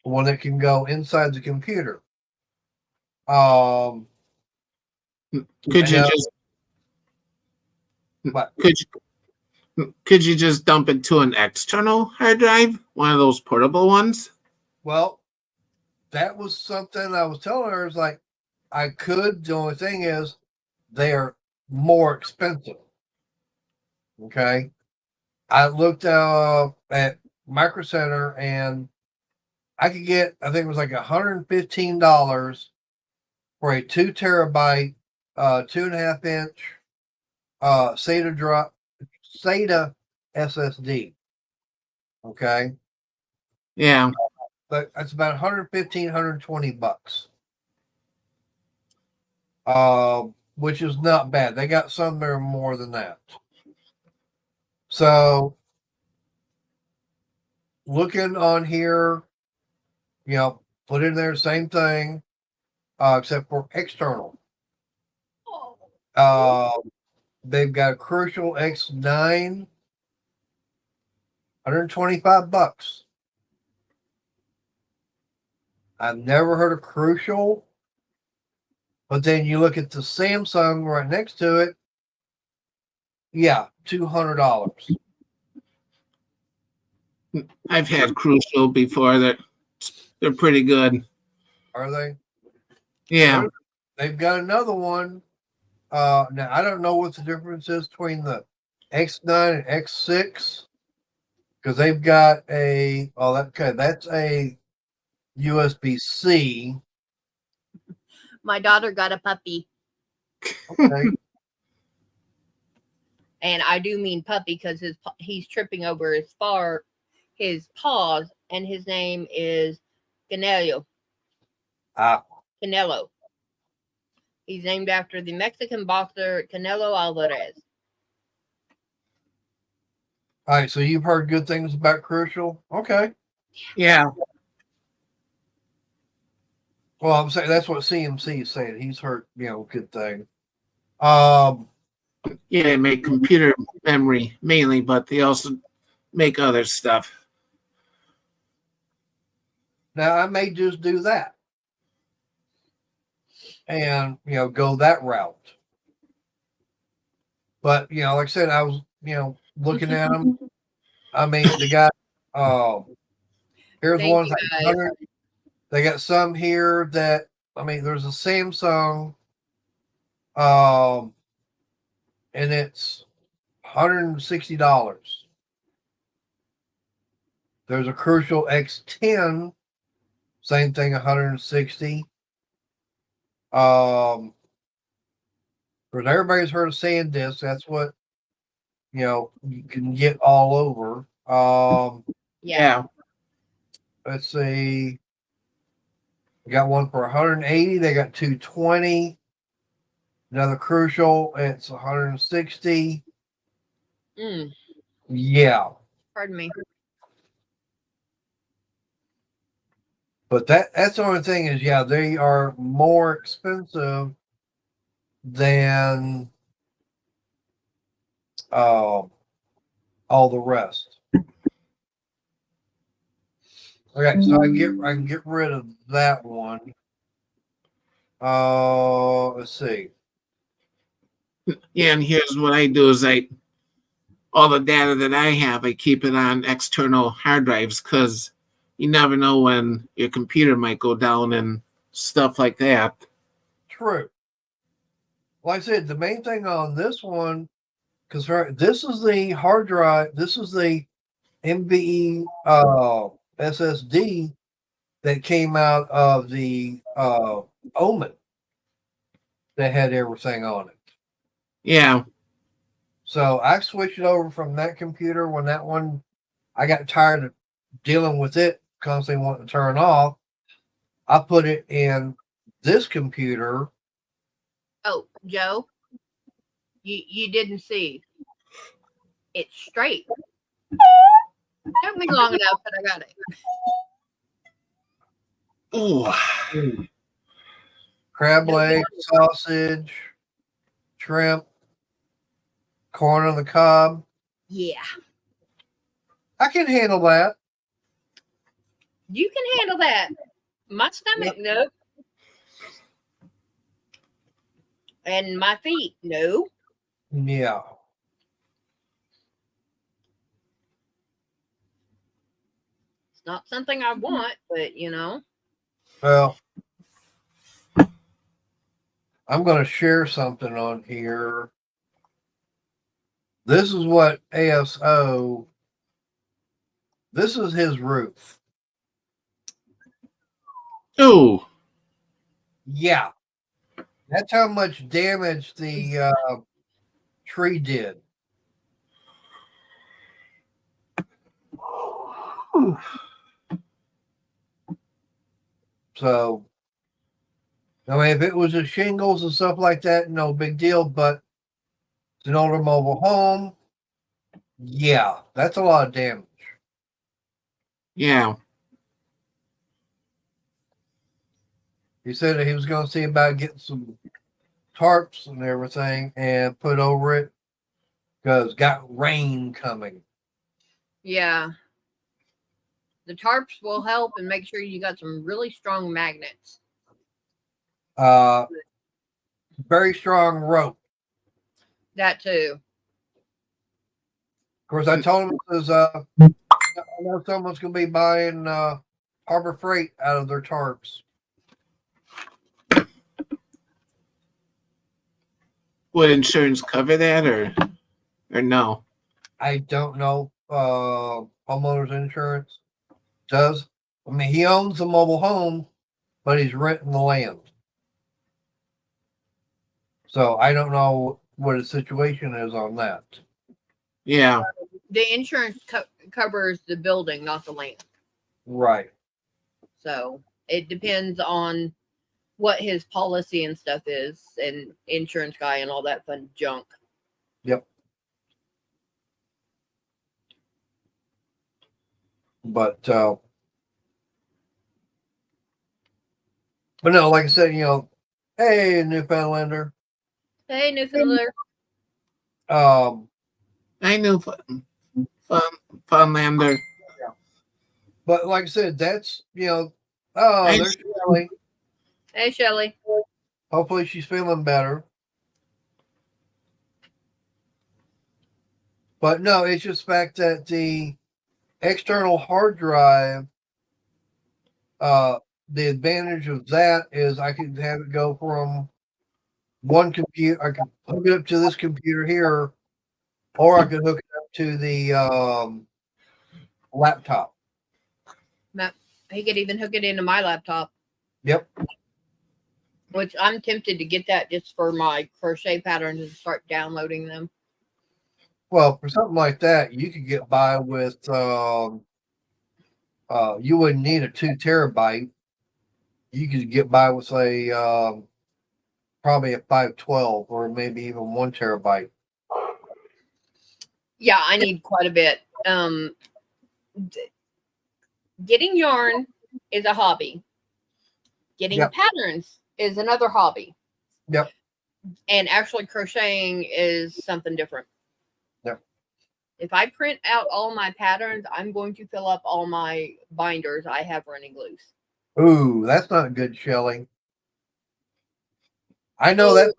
one that can go inside the computer.
Could you just
But
could you just dump it to an external hard drive, one of those portable ones?
well, that was something I was telling her. Is like I could. The only thing is they are more expensive. Okay, I looked at Micro Center and I could get, I think it was like $115 for a 2 terabyte, 2.5 inch SATA SSD. Okay,
Yeah.
but it's about $115, $120. which is not bad. They got some that are more than that. So looking on here, put in there same thing, except for external. They've got a Crucial X9, $125. I've never heard of Crucial, but then you look at the Samsung right next to it. Yeah, $200.
I've had Crucial before. They're pretty good.
Are they?
Yeah.
They've got another one. Now I don't know what the difference is between the X9 and X6 because they've got that's a USB-C.
My daughter got a puppy,
Okay.
and I do mean puppy because he's tripping over his paws, and his name is Canelo.
Ah,
Canelo. He's named after the Mexican boxer Canelo Alvarez.
all right. So you've heard good things about Crucial. Okay.
Yeah.
Well, I'm saying that's what CMC is saying. He's heard, good thing. Um,
Yeah, they make computer memory mainly, but they also make other stuff.
Now I may just do that and go that route. But like I said, I was looking at them. I mean, they got here's
Thank
ones
you,
like
guys.
100. They got some here that there's a Samsung, and it's $160. There's a Crucial X10, same thing, 160. Because everybody's heard of SanDisk. That's what you can get all over.
Yeah.
Let's see. We got one for 180. They got 220. Another Crucial, it's 160. Yeah.
Pardon me.
But that's the only thing is, they are more expensive than all the rest. Okay, so I can get rid of that one. Let's see.
Yeah, and here's what I do is all the data that I have, I keep it on external hard drives because you never know when your computer might go down and stuff like that.
True. Like I said, the main thing on this one, because this is the hard drive, this is the MBE SSD that came out of the Omen that had everything on it.
Yeah.
So I switched it over from that computer when that one, I got tired of dealing with it constantly wanting to turn off. I put it in this computer.
Oh, Joe, you didn't see. It's straight. Took me long enough, but I got it.
Oh.
Crab leg, sausage, shrimp, corn on the cob.
Yeah.
I can handle that.
You can handle that. My stomach, no. And my feet, no.
Yeah.
It's not something I want, but
Well, I'm going to share something on here. This is what ASO, this is his roof.
Oh.
Yeah. That's how much damage the tree did. So I mean, if it was just shingles and stuff like that, no big deal. But it's an older mobile home. Yeah, that's a lot of damage.
Yeah.
He said that he was going to see about getting some tarps and everything and put over it because got rain coming.
Yeah. The tarps will help and make sure you got some really strong magnets.
Very strong rope.
That too.
Of course, I told him because I know someone's going to be buying Harbor Freight out of their tarps.
Would insurance cover that or no?
I don't know. Homeowners insurance does. I mean, he owns a mobile home, but he's renting the land. So I don't know what his situation is on that.
Yeah.
The insurance covers the building, not the land.
Right.
So it depends on what his policy and stuff is, and insurance guy and all that fun junk.
Yep. But no, like I said, hey, Newfoundlander.
Hey, Newfoundlander.
I knew Funlander.
But like I said, that's there's Shelly.
Hey, Shelly.
Hopefully she's feeling better. But no, it's just the fact that the external hard drive, the advantage of that is I can have it go from one computer. I can hook it up to this computer here, or I could hook it up to the laptop.
He could even hook it into my laptop.
Yep.
Which I'm tempted to get that just for my crochet patterns and start downloading them.
Well, for something like that, you could get by with you wouldn't need a 2 terabyte. You could get by with probably a 512 or maybe even 1 terabyte.
Yeah, I need quite a bit. Getting yarn is a hobby. Getting patterns is another hobby.
Yep.
And actually crocheting is something different.
Yep.
If I print out all my patterns, I'm going to fill up all my binders I have running loose.
Ooh, that's not good, Shelly. I know that.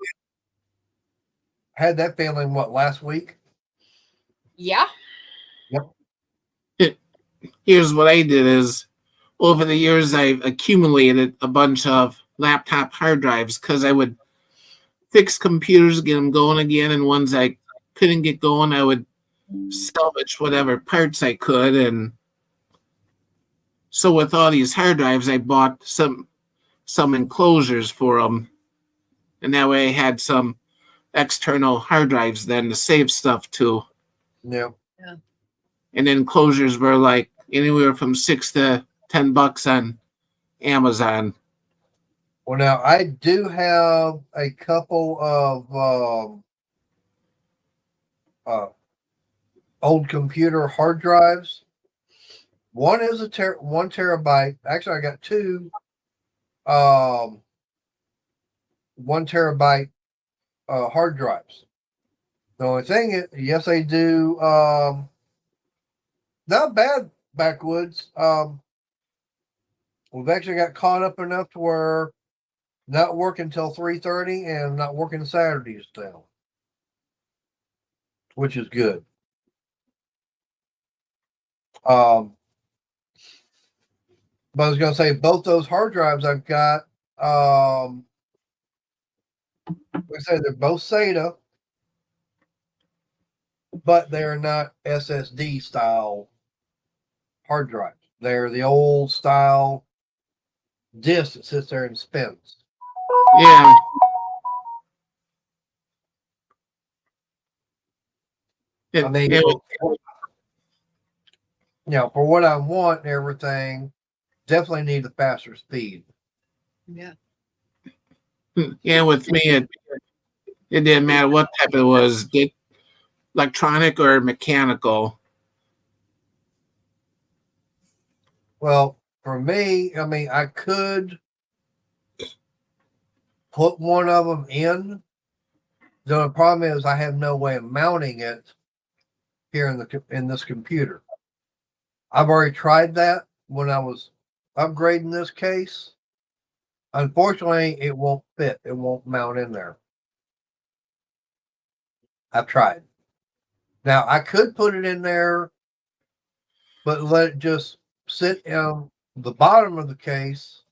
I had that feeling, last week?
Yeah.
Yep.
Here's what I did is over the years I've accumulated a bunch of laptop hard drives because I would fix computers, get them going again, and ones I couldn't get going, I would salvage whatever parts I could. And so with all these hard drives, I bought some enclosures for them, and that way I had some external hard drives then to save stuff to.
Yeah.
And then enclosures were like anywhere from $6 to $10 on Amazon.
Well, now I do have a couple of old computer hard drives. One is 1 terabyte. Actually, I got two 1 terabyte hard drives. The only thing is, yes, they do not bad backwoods. We've actually got caught up enough to where not working until 3:30 and not working Saturdays now, which is good. But I was going to say both those hard drives I've got. Like I said, they're both SATA, but they're not SSD style hard drives. They're the old style disk that sits there and spins.
Yeah.
I mean, for what I want and everything, definitely need a faster speed.
Yeah.
Yeah, with me, it didn't matter what type it was, electronic or mechanical.
Well, for me, I mean, I could put one of them in. The only problem is I have no way of mounting it here in this computer. I've already tried that when I was upgrading this case. Unfortunately, it won't fit. It won't mount in there. I've tried. Now I could put it in there, but let it just sit on the bottom of the case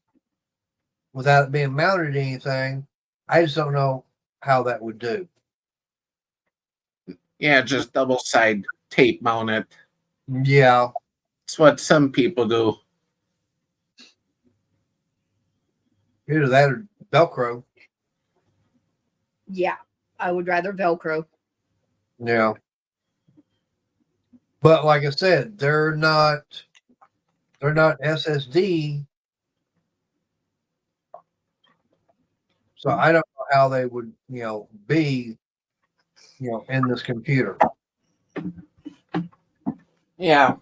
without it being mounted to anything. I just don't know how that would do.
Yeah, just double side tape mount it.
Yeah,
It's what some people do.
either that or Velcro.
Yeah, I would rather Velcro.
Yeah. But like I said, they're not SSD. So I don't know how they would, be, in this computer.
Yeah.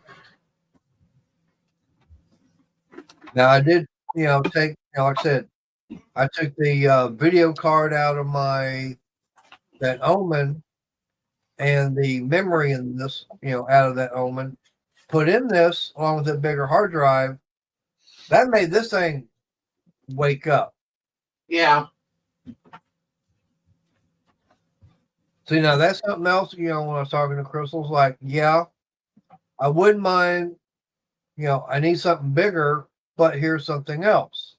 Now I did, take, like I said, I took the video card out of that Omen and the memory in this, out of that Omen, put in this along with a bigger hard drive. That made this thing wake up.
Yeah.
See, now that's something else, when I was talking to Crystal's like, yeah, I wouldn't mind, I need something bigger, but here's something else.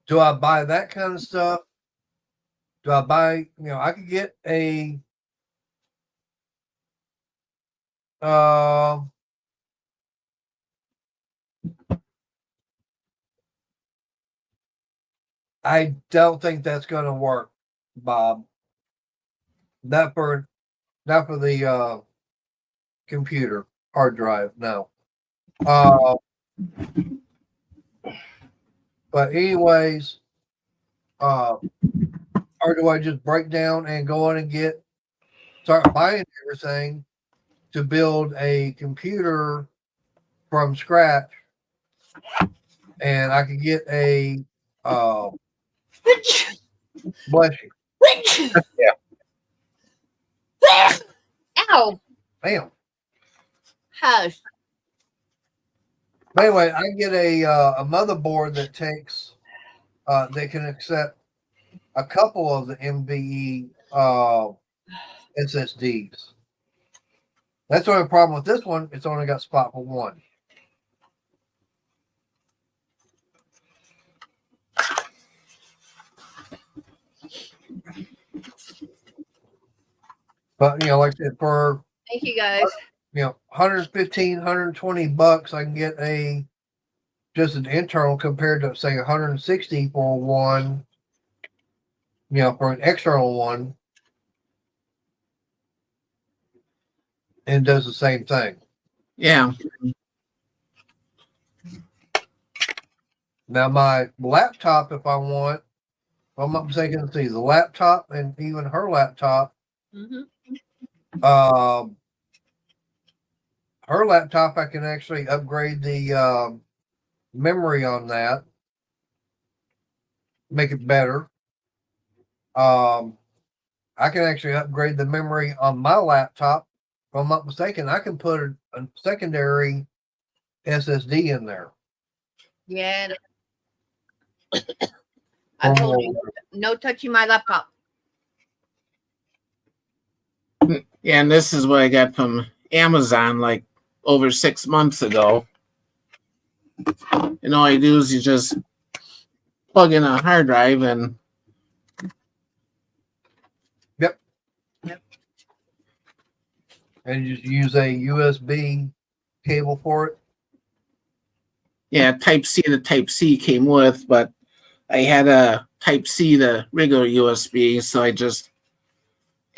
Do I buy that kind of stuff? Do I buy, I could get uh, I don't think that's going to work, Bob. Not for the computer hard drive. No. Uh, but anyways, or do I just break down and go in and start buying everything to build a computer from scratch, and I could get a bless you.
Yeah.
Ow!
Damn.
Hush.
But anyway, I get a motherboard that takes that can accept a couple of the MVE SSDs. That's the only problem with this one. It's only got spot for one. But like I said, for
Thank you guys.
115, 120 bucks, I can get just an internal compared to say 160 for one, for an external one, and does the same thing.
Yeah.
Now my laptop, if I want, if I'm not mistaken, let's see, the laptop and even her laptop, her laptop, I can actually upgrade the memory on that, make it better. I can actually upgrade the memory on my laptop. If I'm not mistaken, I can put a secondary SSD in there.
Yeah. I told you, no touching my laptop.
Yeah, and this is what I got from Amazon like over 6 months ago. And all I do is you just plug in a hard drive and
And you just use a USB cable for it.
yeah, Type C to Type C came with, but I had a Type C to regular USB, so I just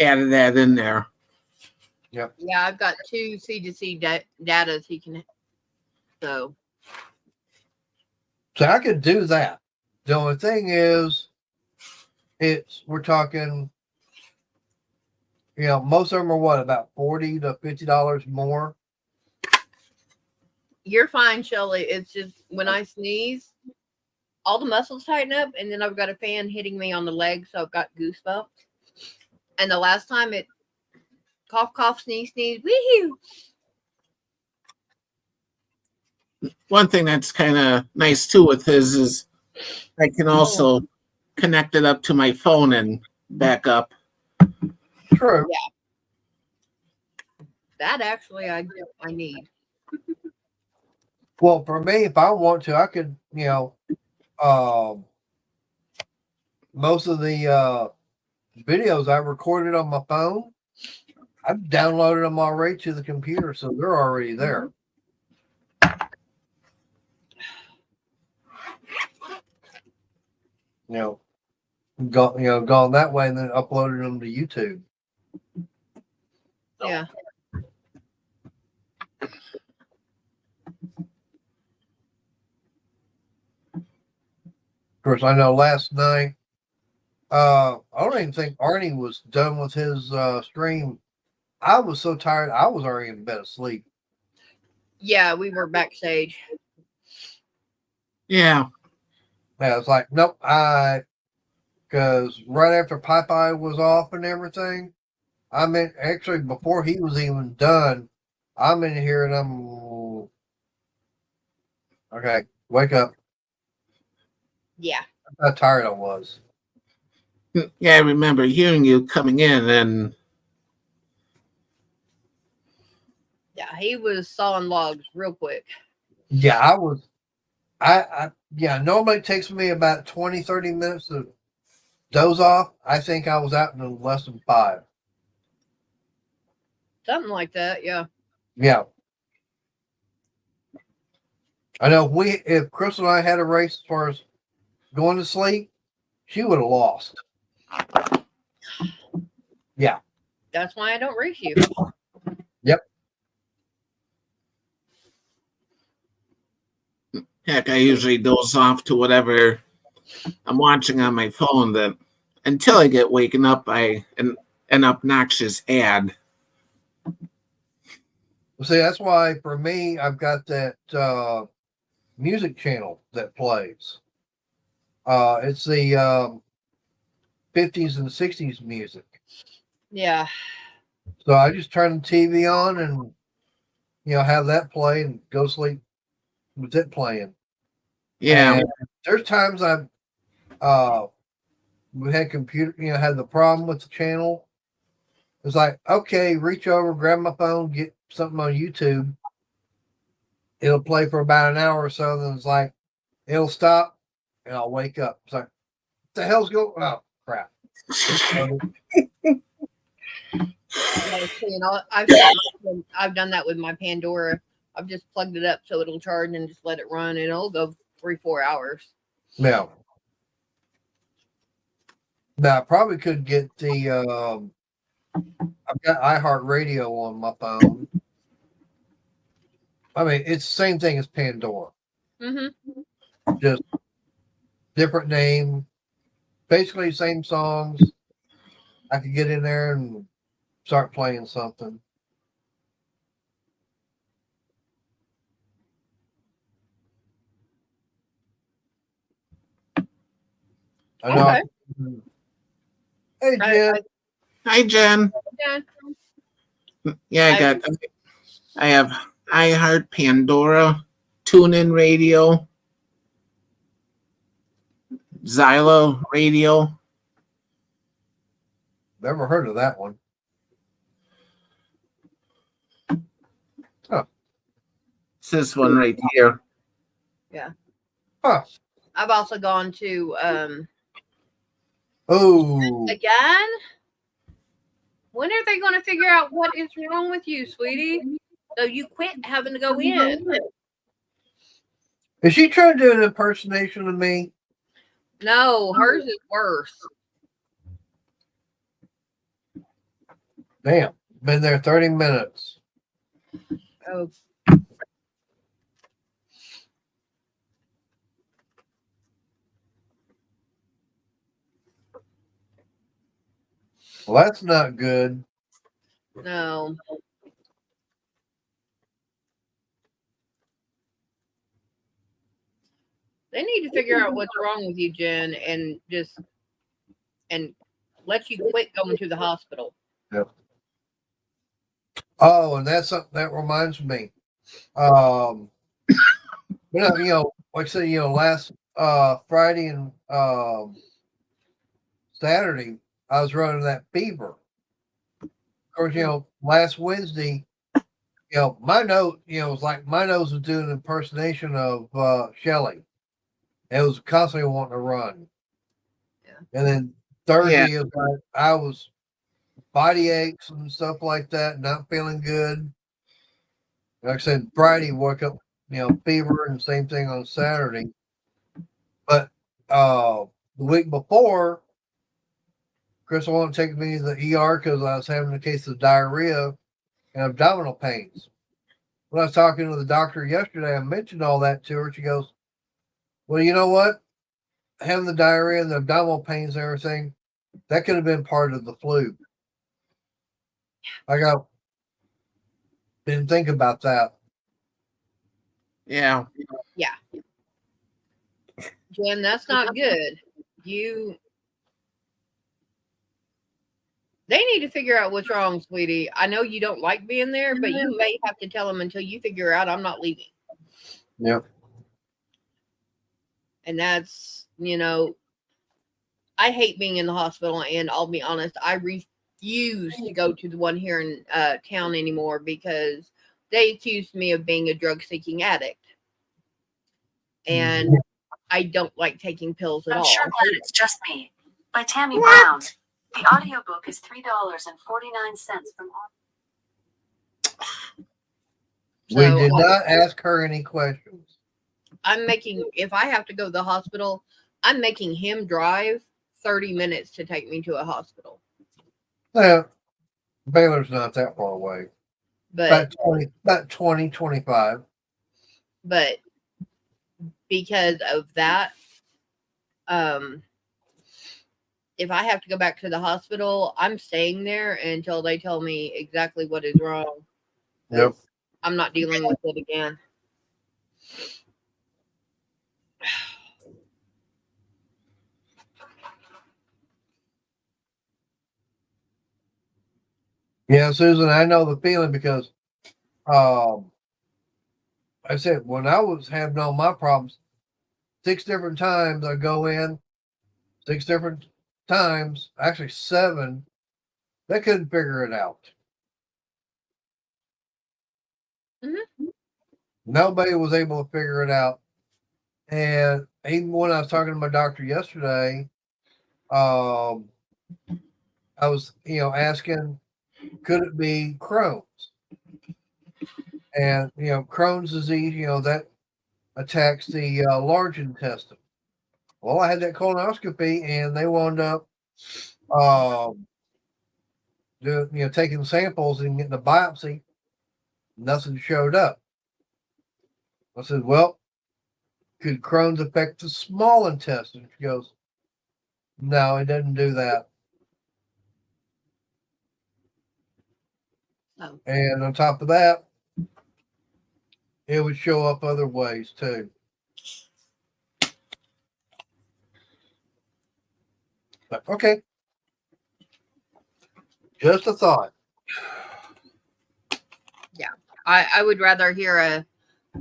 added that in there.
Yep.
Yeah, I've got two C to C data he can. So
I could do that. The only thing is, we're talking, most of them are what, about $40 to $50 more.
You're fine, Shelly. It's just when I sneeze, all the muscles tighten up, and then I've got a fan hitting me on the leg, so I've got goosebumps. And the last time it cough, cough, sneeze, sneeze, woohoo.
One thing that's kind of nice too with his is I can also connect it up to my phone and back up.
True.
That actually I need.
Well, for me, if I want to, I could, most of the videos I recorded on my phone, I've downloaded them already to the computer, so they're already there. Gone that way and then uploaded them to YouTube.
Yeah.
Of course, I know last night, I don't even think Arnie was done with his stream. I was so tired, I was already in bed asleep.
Yeah, we were backstage.
Yeah.
Yeah, it's like, nope, because right after Popeye was off and everything, I mean, actually, before he was even done, I'm in here and I'm, okay, wake up.
Yeah.
That's how tired I was.
Yeah, I remember hearing you coming in and
Yeah, he was sawing logs real quick.
Yeah, I was, normally it takes me about 20, 30 minutes to doze off. I think I was out in less than 5.
Something like that, yeah.
Yeah. I know if Chris and I had a race as far as going to sleep, she would have lost. Yeah.
That's why I don't race you.
Yep.
heck, I usually doze off to whatever I'm watching on my phone that until I get waken up by an obnoxious ad.
See, that's why for me, I've got that music channel that plays. It's the 50s and 60s music.
Yeah.
So I just turn the TV on and, have that play and go sleep with it playing.
Yeah.
And there's times I've we had had the problem with the channel. It's like, okay, reach over, grab my phone, get something on YouTube. It'll play for about an hour or so, then it's like it'll stop and I'll wake up. It's like, what the hell's going on? Oh crap.
I've done that with my Pandora. I've just plugged it up so it'll charge and just let it run, and it'll go 3-4 hours.
Now I probably could get the I've got iHeartRadio on my phone. I mean, it's the same thing as Pandora.
Mm-hmm.
Just different name. Basically same songs. I could get in there and start playing something. I know.
Okay.
Hey, Jen.
Hi, Jen. Yeah, I have iHeart, Pandora, TuneIn Radio, Xylo Radio.
Never heard of that one. Huh.
It's this one right here.
Yeah.
Huh.
I've also gone to
Oh.
again. When are they going to figure out what is wrong with you, sweetie? So you quit having to go in.
Is she trying to do an impersonation of me?
No, hers is worse.
Damn. Been there 30 minutes.
Oh.
Well, that's not good.
No. They need to figure out what's wrong with you, Jen, and let you quit going to the hospital.
Yep. Oh, and that reminds me. Um, like I said, last Friday and Saturday, I was running that fever. Of course, last Wednesday, my nose, was like my nose was doing an impersonation of Shelly. It was constantly wanting to run.
Yeah.
And then Thursday, it was like I was body aches and stuff like that, not feeling good. Like I said, Friday woke up, fever, and same thing on Saturday. But the week before, Crystal wanted to take me to the ER because I was having a case of diarrhea and abdominal pains. When I was talking to the doctor yesterday, I mentioned all that to her. She goes, "Well, you know what? Having the diarrhea and the abdominal pains and everything, that could have been part of the flu." I go, didn't think about that.
Yeah.
Yeah. Jen, that's not good. They need to figure out what's wrong, sweetie. I know you don't like being there, but you may have to tell them until you figure out I'm not leaving.
Yep.
And that's, I hate being in the hospital, and I'll be honest, I refuse to go to the one here in town anymore because they accused me of being a drug-seeking addict. And I don't like taking pills at all.
I'm sure glad it's just me. By Tammy Brown. The audiobook is $3.49 from
We did not ask her any questions.
If I have to go to the hospital, I'm making him drive 30 minutes to take me to a hospital.
Yeah. Baylor's not that far away.
But
about 20, 25.
But because of that, if I have to go back to the hospital, I'm staying there until they tell me exactly what is wrong.
Yep.
I'm not dealing with it again.
Yeah, Susan, I know the feeling because I said when I was having all my problems, 6 different times I go in, 6 different times, actually 7, they couldn't figure it out.
Mm-hmm.
Nobody was able to figure it out. And even when I was talking to my doctor yesterday, I was, asking, could it be Crohn's? And, Crohn's disease, that attacks the large intestine. Well, I had that colonoscopy, and they wound up taking samples and getting a biopsy. Nothing showed up. I said, well, could Crohn's affect the small intestine? She goes, no, it doesn't do that.
Oh.
And on top of that, it would show up other ways too. But, okay. Just a thought.
Yeah. I would rather hear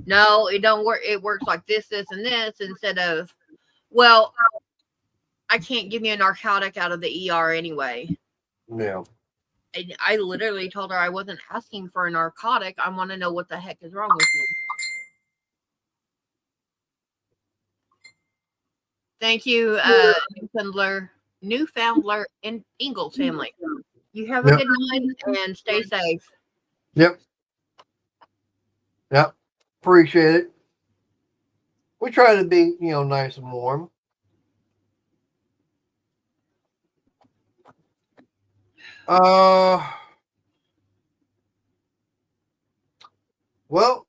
no, it don't work. It works like this, this, and this instead of, well, I can't give you a narcotic out of the ER anyway.
Yeah.
And I literally told her I wasn't asking for a narcotic. I want to know what the heck is wrong with you. Thank you, Newfoundler and Ingalls family. You have a good night and stay safe.
Yep. Appreciate it. We try to be, nice and warm. Well,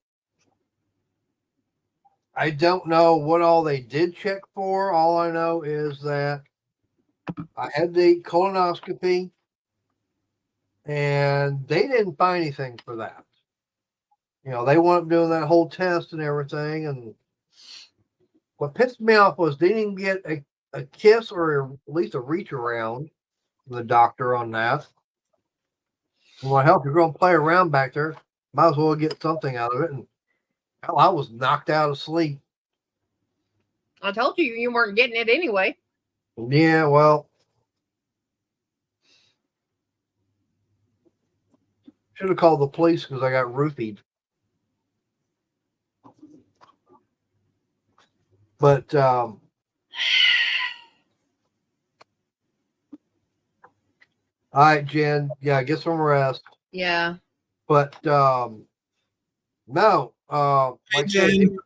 I don't know what all they did check for. All I know is that I had the colonoscopy. and they didn't find anything for that. They wound up doing that whole test and everything. And what pissed me off was they didn't get a kiss or at least a reach around from the doctor on that. Well, hell, if you're going to play around back there, might as well get something out of it. And hell, I was knocked out of sleep.
I told you you weren't getting it anyway.
Yeah, well, should have called the police because I got roofied. But all right, Jen. Yeah, get some rest.
Yeah.
But no, like I said,
Jen.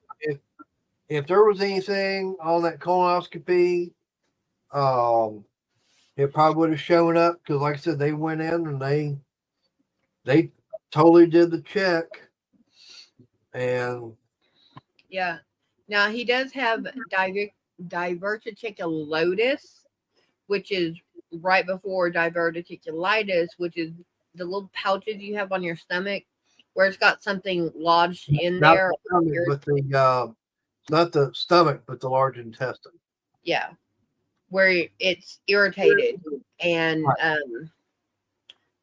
if there was anything on that colonoscopy, it probably would have shown up because, like I said, they went in and they totally did the check. And
Yeah. Now he does have diverticulosis, which is right before diverticulitis, which is the little pouches you have on your stomach where it's got something lodged in
not
there.
the stomach, but not the stomach, but the large intestine.
Yeah. Where it's irritated. And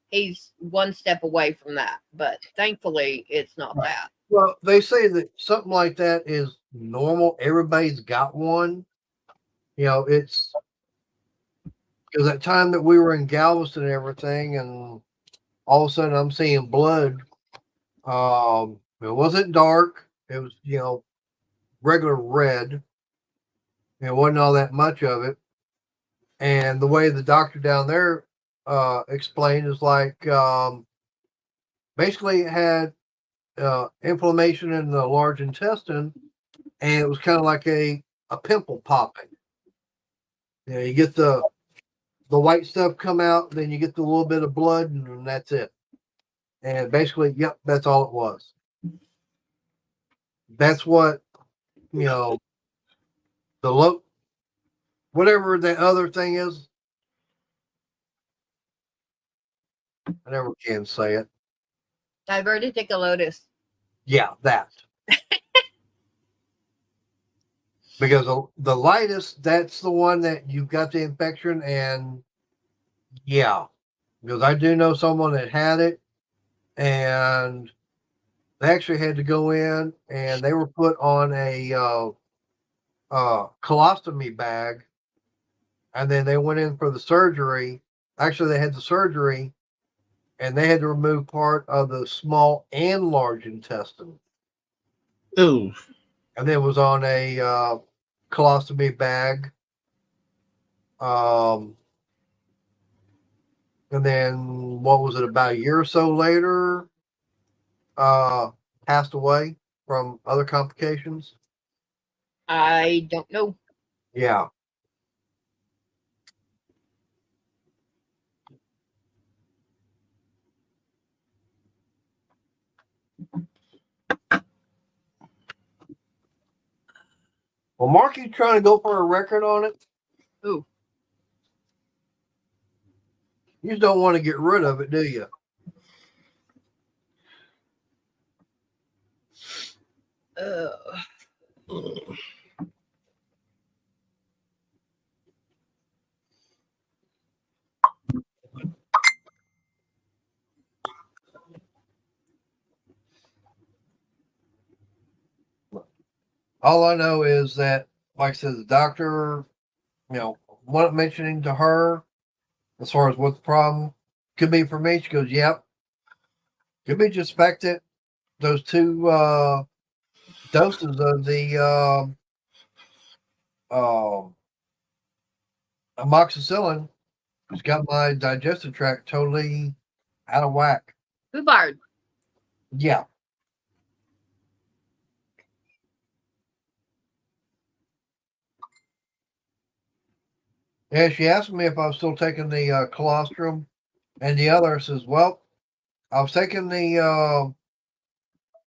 he's one step away from that. But thankfully, it's not that.
Well, they say that something like that is normal. Everybody's got one. It's because that time that we were in Galveston and everything, and all of a sudden I'm seeing blood. It wasn't dark. It was, regular red. It wasn't all that much of it. And the way the doctor down there explained is like basically it had inflammation in the large intestine, and it was kind of like a pimple popping. You get the white stuff come out, then you get the little bit of blood, and that's it. And basically, yep, that's all it was. That's what the whatever the other thing is. I never can say it.
Diverticulosis.
Yeah, that. Because the lightest, that's the one that you've got the infection, and yeah, because I do know someone that had it, and they actually had to go in, and they were put on a colostomy bag, and then they went in for the surgery. Actually, they had the surgery, and they had to remove part of the small and large intestine.
Ooh.
And then it was on a colostomy bag. And then what was it, about a year or so later, passed away from other complications.
I don't know.
Yeah. Well, Mark, you trying to go for a record on it?
Ooh.
You just don't want to get rid of it, do you? All I know is that, like I said, the doctor, wasn't mentioning to her as far as what the problem could be for me. She goes, yep, could be just affected. Those two doses of the amoxicillin has got my digestive tract totally out of whack.
Hubbard.
Yeah. Yeah, she asked me if I was still taking the colostrum, and the other says, well, I was taking the,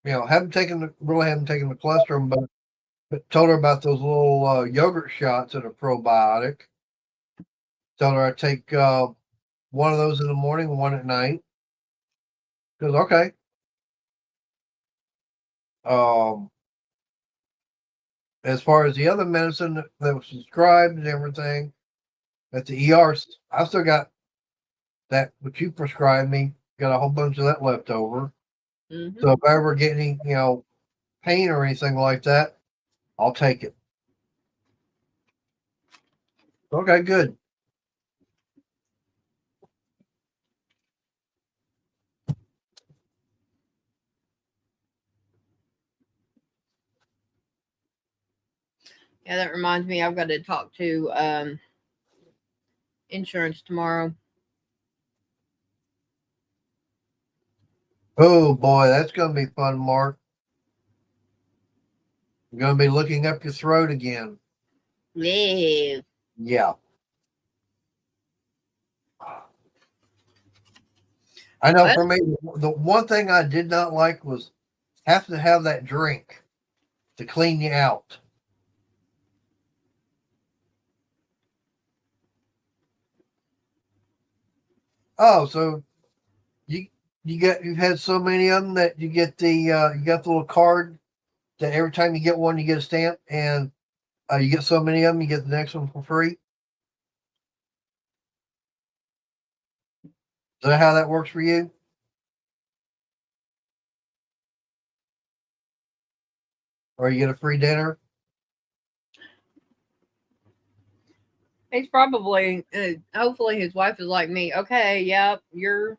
haven't taken the colostrum, but told her about those little yogurt shots that are probiotic. Told her I take one of those in the morning, one at night. Goes, okay. As far as the other medicine that was prescribed and everything at the ER, I still got that what you prescribed me. Got a whole bunch of that left over.
Mm-hmm.
So if I ever get any, pain or anything like that, I'll take it. Okay, good.
Yeah, that reminds me, I've got to talk to insurance tomorrow.
Oh boy, that's gonna be fun, Mark. You're gonna be looking up your throat again.
Yeah.
Yeah. I know
What?
for me, the one thing I did not like was have to have that drink to clean you out. Oh, so you you've had so many of them that you get the you got the little card that every time you get one you get a stamp, and you get so many of them you get the next one for free. Is that how that works for you? Or you get a free dinner?
He's probably, hopefully, his wife is like me. Okay, yep, you're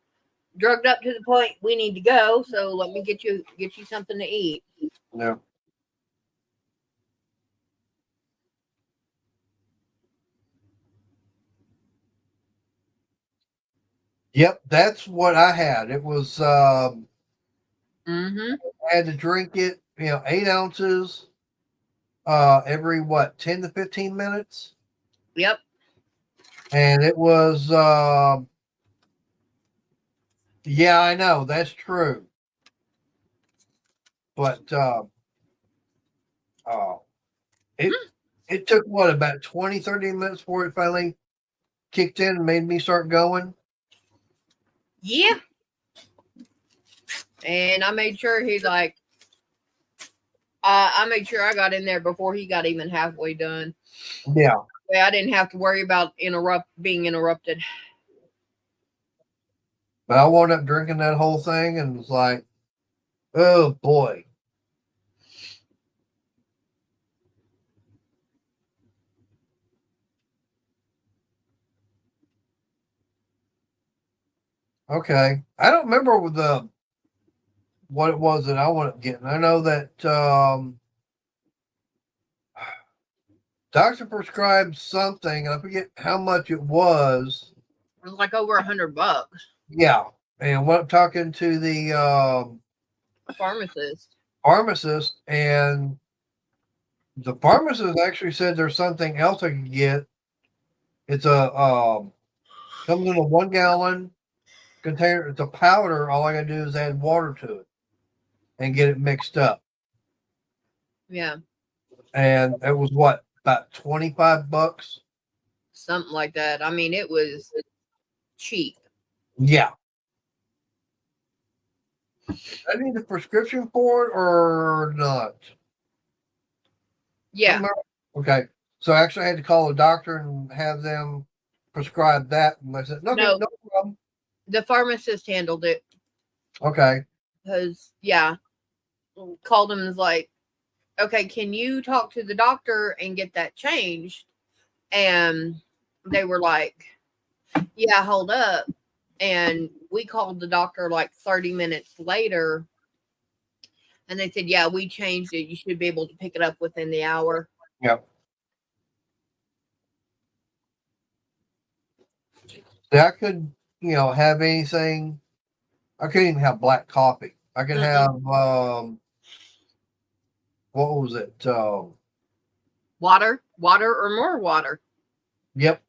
drugged up to the point we need to go. So let me get you something to eat.
No. Yep, that's what I had. It was
Mm-hmm.
I had to drink it, 8 ounces every 10 to 15 minutes.
Yep.
And it was yeah, I know, that's true. But uh it it took what, about 20, 30 minutes before it finally kicked in and made me start going.
Yeah. And I made sure he's like, I made sure I got in there before he got even halfway done.
Yeah.
I didn't have to worry about being interrupted.
But I wound up drinking that whole thing and was like, oh boy. Okay. I don't remember what it was that I wound up getting. I know that doctor prescribed something, and I forget how much it was.
It was like over $100.
Yeah. And went up talking to the
A pharmacist.
pharmacist, and the pharmacist actually said there's something else I could get. It's a comes in a 1 gallon container. It's a powder. All I gotta do is add water to it and get it mixed up.
Yeah.
And it was what, about $25?
Something like that. I mean, it was cheap.
Yeah. I need a prescription for it or not?
Yeah.
Okay. So I actually had to call a doctor and have them prescribe that. And I said, okay,
No,
no problem.
the pharmacist handled it
Okay.
because, yeah, called him and was like, okay, can you talk to the doctor and get that changed? And they were like, yeah, hold up. And we called the doctor like 30 minutes later. And they said, yeah, we changed it. You should be able to pick it up within the hour.
Yep. I could, have anything. I couldn't even have black coffee. I could have, what was it?
Water or more water.
Yep.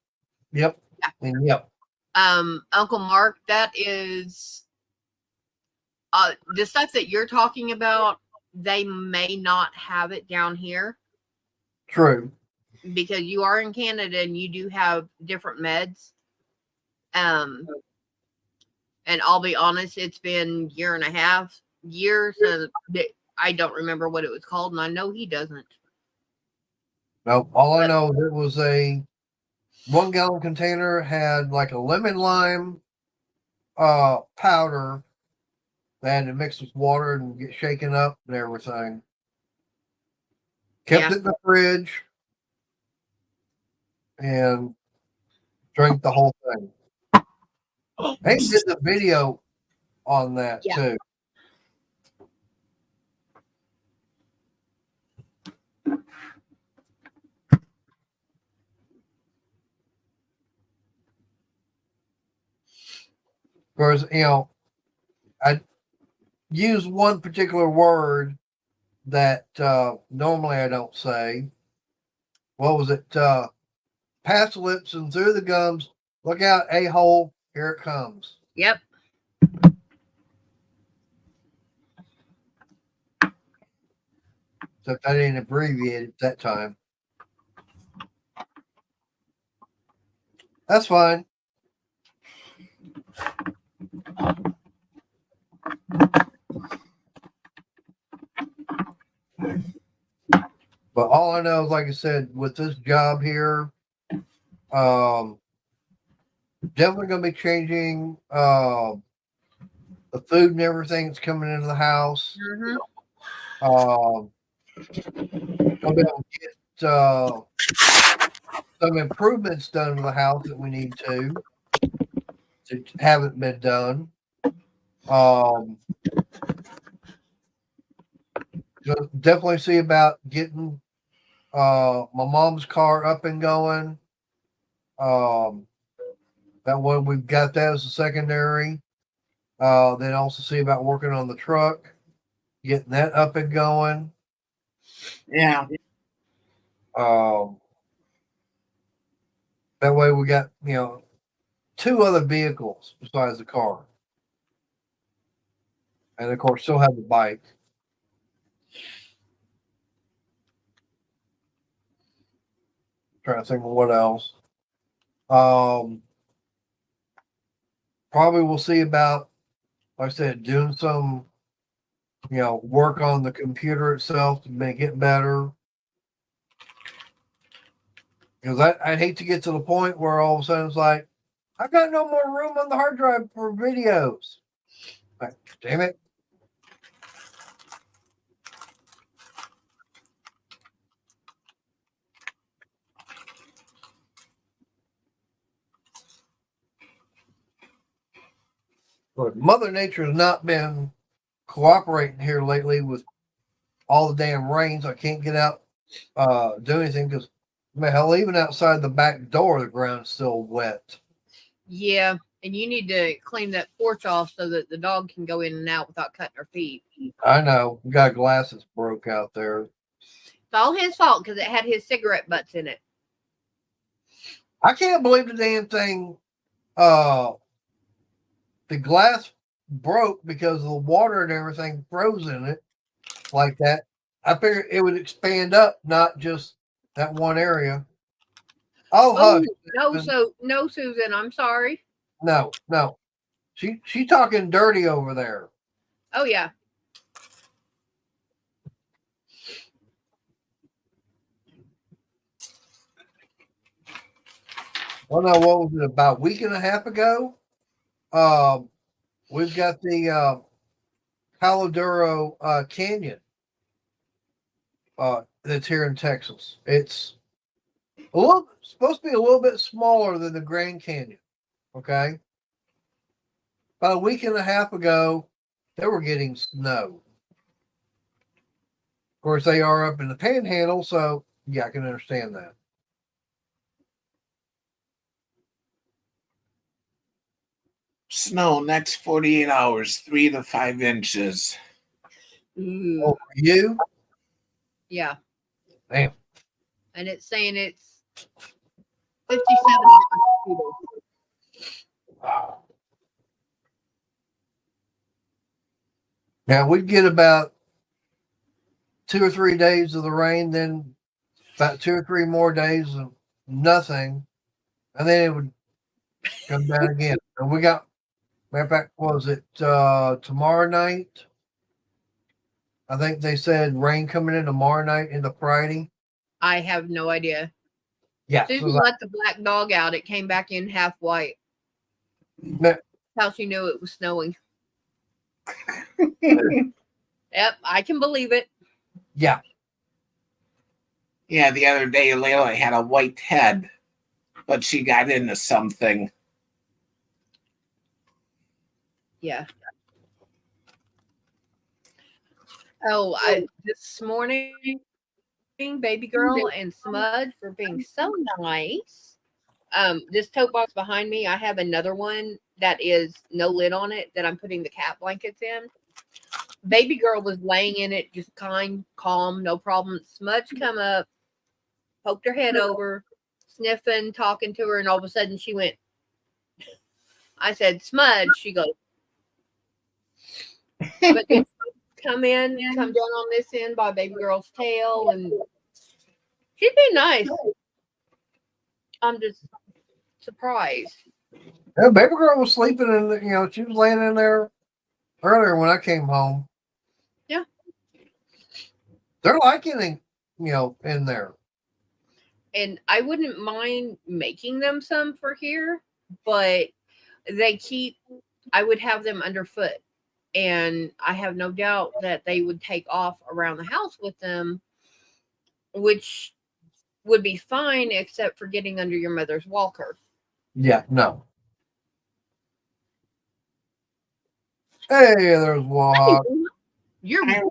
Yep.
Yeah.
And yep.
Uncle Mark, that is the stuff that you're talking about. They may not have it down here
True.
because you are in Canada and you do have different meds. And And I'll be honest, it's been year and a half, years, and I don't remember what it was called, and I know he doesn't.
No, all I know is it was a 1 gallon container, had like a lemon lime powder that had to mix with water and get shaken up and everything. Kept it in the fridge and drank the whole thing. They did the video on that too. Whereas, I use one particular word that normally I don't say. What was it? Past the lips and through the gums. Look out, a-hole. Here it comes.
Yep.
Except I didn't abbreviate it that time. That's fine. But all I know is, like I said, with this job here, definitely going to be changing the food and everything that's coming into the house.
Mm-hmm.
I'll be able to get some improvements done to the house that we need to haven't been done. Definitely see about getting my mom's car up and going. That one, we've got that as a secondary. Then also see about working on the truck, getting that up and going.
Yeah.
That way we got, 2 other vehicles besides the car. And of course, still have the bike. Trying to think of what else. Probably we'll see about, like I said, doing some, work on the computer itself to make it better. Because I'd hate to get to the point where all of a sudden it's like, I've got no more room on the hard drive for videos. Like, damn it. But Mother Nature has not been cooperating here lately with all the damn rains. I can't get out, do anything because, hell, even outside the back door, the ground's still wet.
Yeah, and you need to clean that porch off so that the dog can go in and out without cutting her feet.
I know. We got glass that's broke out there.
It's all his fault because it had his cigarette butts in it.
I can't believe the damn thing. The glass broke because the water and everything froze in it like that. I figured it would expand up, not just that one area. Oh, hush.
No, Susan, I'm sorry.
No. She talking dirty over there.
Oh yeah.
Well, no, what was it, about a week and a half ago? We've got the Caladuro Canyon that's here in Texas. It's supposed to be a little bit smaller than the Grand Canyon. Okay. About a week and a half ago, they were getting snow. Of course, they are up in the Panhandle, so yeah, I can understand that.
Snow next 48 hours, 3 to 5 inches.
Ooh.
Oh, for you?
Yeah.
Damn.
And it's saying it's 57.
Now we'd get about 2 or 3 days of the rain, then about 2 or 3 more days of nothing, and then it would come down again. And we got Matter of fact, was it tomorrow night? I think they said rain coming in tomorrow night into Friday.
I have no idea.
Yeah,
Susan
so like,
let the black dog out. It came back in half white.
Ma-
How she knew it was snowing. Yep, I can believe it.
yeah,
Yeah, the other day Layla had a white head, but she got into something.
Yeah. Oh, this morning, baby girl and Smudge for being so nice. This tote box behind me, I have another one that is no lid on it that I'm putting the cat blankets in. Baby girl was laying in it, just kind, calm, no problem. Smudge come up, poked her head over, sniffing, talking to her, and all of a sudden she went. I said, Smudge. She goes, but then come down on this end by baby girl's tail, and she'd be nice. I'm just surprised.
yeah. Baby girl was sleeping in. She was laying in there earlier when I came home.
Yeah.
They're liking it, in there.
And I wouldn't mind making them some for here, but I would have them underfoot. And I have no doubt that they would take off around the house with them, which would be fine, except for getting under your mother's walker.
Yeah, no. Hey, there's Wahawk.
You okay?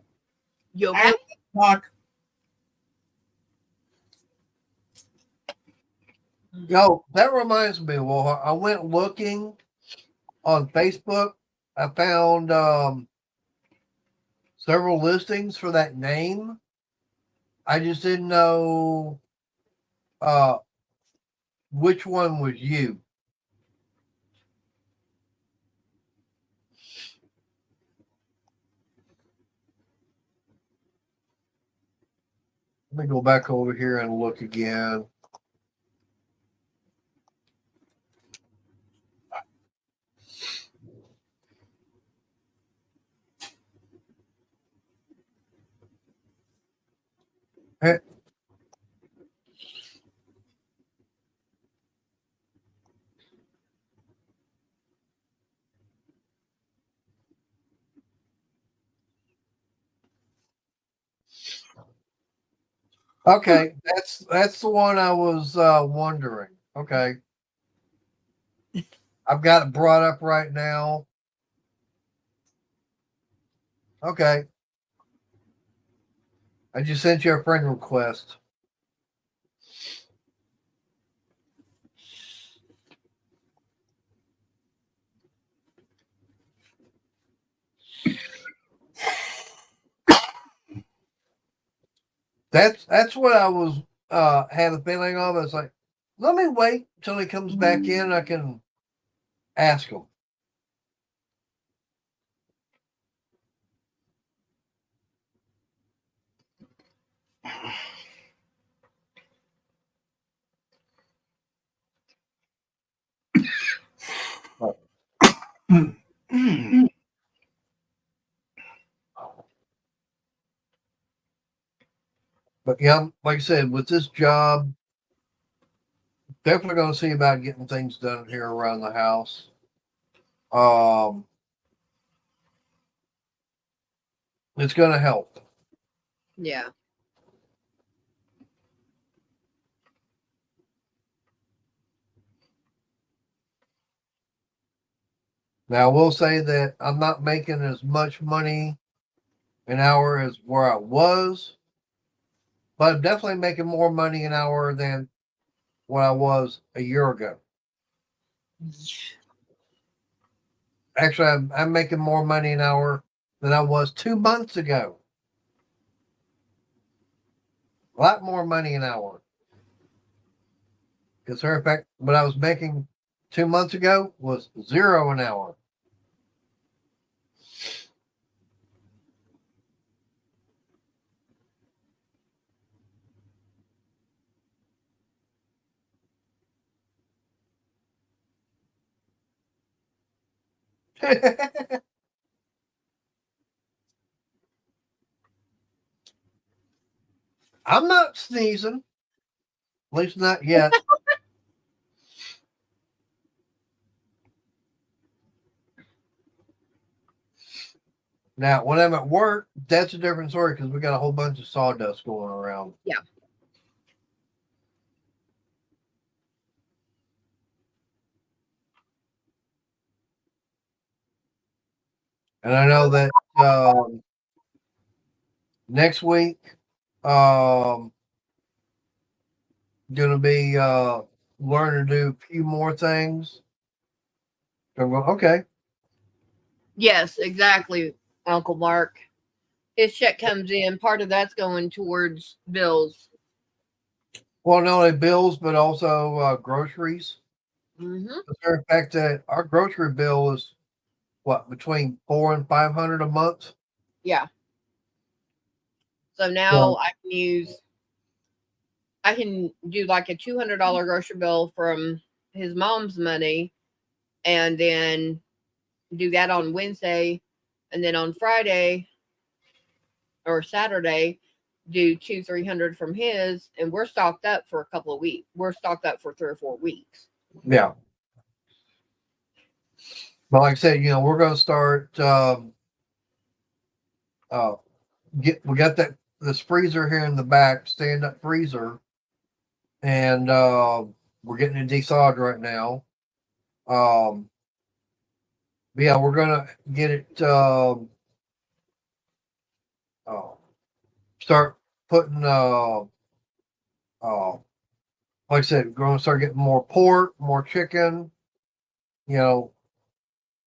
I talk.
Yo, that reminds me, Wahawk. I went looking on Facebook. I found several listings for that name. I just didn't know uh, which one was you. Let me go back over here and look again. Hey, okay, that's the one I was wondering. Okay, I've got it brought up right now. Okay, I just sent you a friend request. That's what I was had a feeling of. It's like, let me wait till he comes back in. I can ask him. But yeah, like I said, with this job, definitely going to see about getting things done here around the house. Um, it's going to help.
Yeah.
Now, I will say that I'm not making as much money an hour as where I was, but I'm definitely making more money an hour than what I was a year ago. Actually, I'm making more money an hour than I was 2 months ago. A lot more money an hour. Because, in fact, what I was making 2 months ago was zero an hour. I'm not sneezing. At least not yet. Now, when I'm at work, that's a different story because we got a whole bunch of sawdust going around.
Yeah.
And I know that next week, gonna be learning to do a few more things. So I'm going, okay.
Yes, exactly, Uncle Mark. His check comes in. Part of that's going towards bills.
Well, not only bills, but also groceries.
Mm-hmm.
The fact that our grocery bill is what, between 400 and 500 a month.
Yeah. So now
So,
I can do like a $200 grocery bill from his mom's money, and then do that on Wednesday, and then on Friday or Saturday do 200-300 from his, and we're stocked up for a couple of weeks. We're stocked up for 3 or 4 weeks.
yeah. But like I said, we're going to start. We got this freezer here in the back, stand up freezer, and we're getting it thawed right now. But yeah, we're gonna get it. Start putting. Like I said, we're gonna start getting more pork, more chicken. We're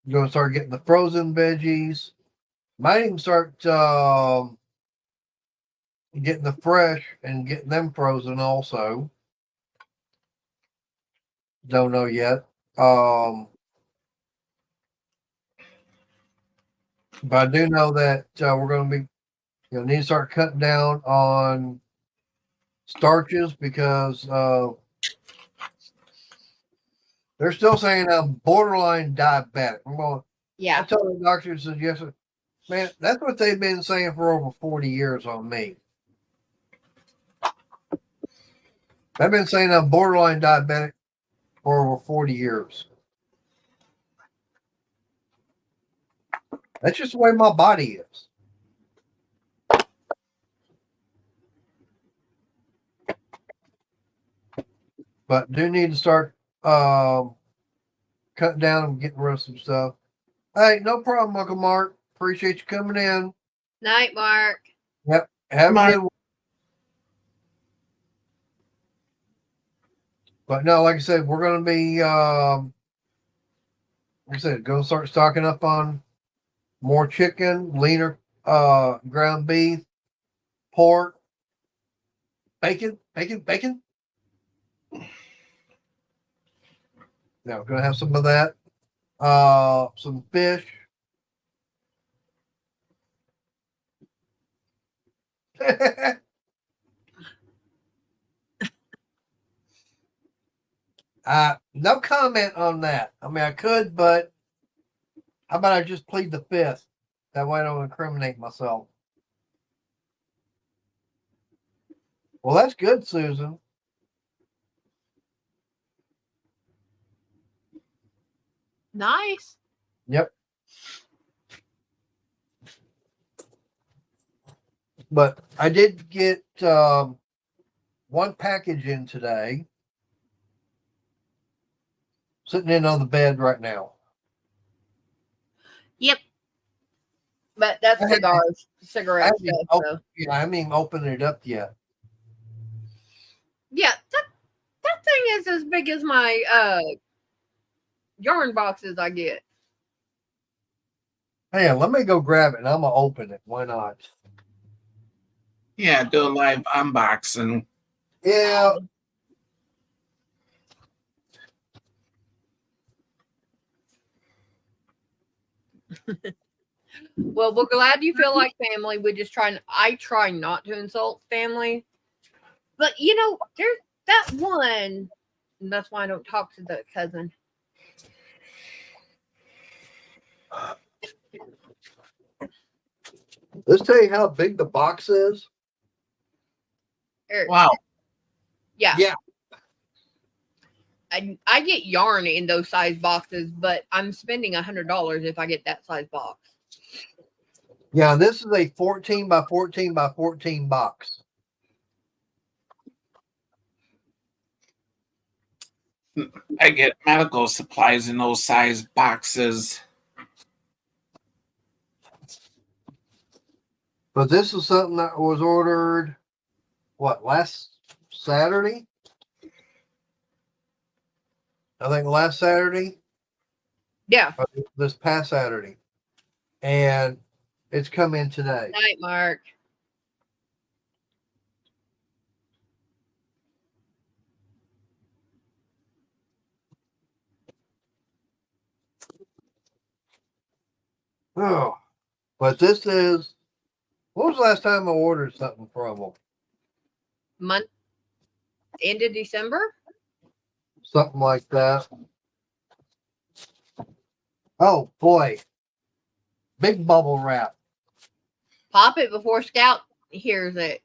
gonna start getting the frozen veggies. Might even start getting the fresh and getting them frozen also. Don't know yet. But I do know that we're going to be, need to start cutting down on starches because they're still saying I'm borderline diabetic. I
Yeah.
told the doctor, he said, yes, man, that's what they've been saying for over 40 years on me. They've been saying I'm borderline diabetic for over 40 years. That's just the way my body is. But do need to start cutting down and getting rid of some stuff. Hey, no problem, Uncle Mark. Appreciate you coming in.
Night, Mark.
Yep. Have
Mark.
a good one. But no, like I said, we're going to be, like I said, going to start stocking up on more chicken, leaner ground beef, pork, bacon. Now, going to have some of that. Some fish. No comment on that. I mean, I could, but how about I just plead the fifth? That way I don't incriminate myself. Well, that's good, Susan.
Nice.
Yep. But I did get one package in today, sitting in on the bed right now.
Yep. But that's cigars, cigarette
I haven't
stuff. So.
I haven't even opened it up yet.
Yeah, that thing is as big as my yarn boxes I get.
Hey, let me go grab it and I'm gonna open it. Why not?
Yeah, do a live unboxing.
Yeah.
Well, we're glad you feel like family. I try not to insult family. But there's that one, and that's why I don't talk to the cousin.
Let's tell you how big the box is.
Wow.
Yeah.
Yeah.
I get yarn in those size boxes, but I'm spending $100 if I get that size box.
Yeah, this is a 14 by 14 by 14 box.
I get medical supplies in those size boxes.
But this is something that was ordered, what, last Saturday? I think last Saturday.
Yeah.
This past Saturday. And it's come in today.
Night, Mark.
Oh, but this is, what was the last time I ordered something from them?
Month end of December?
Something like that. Oh, boy. Big bubble wrap.
Pop it before Scout hears it.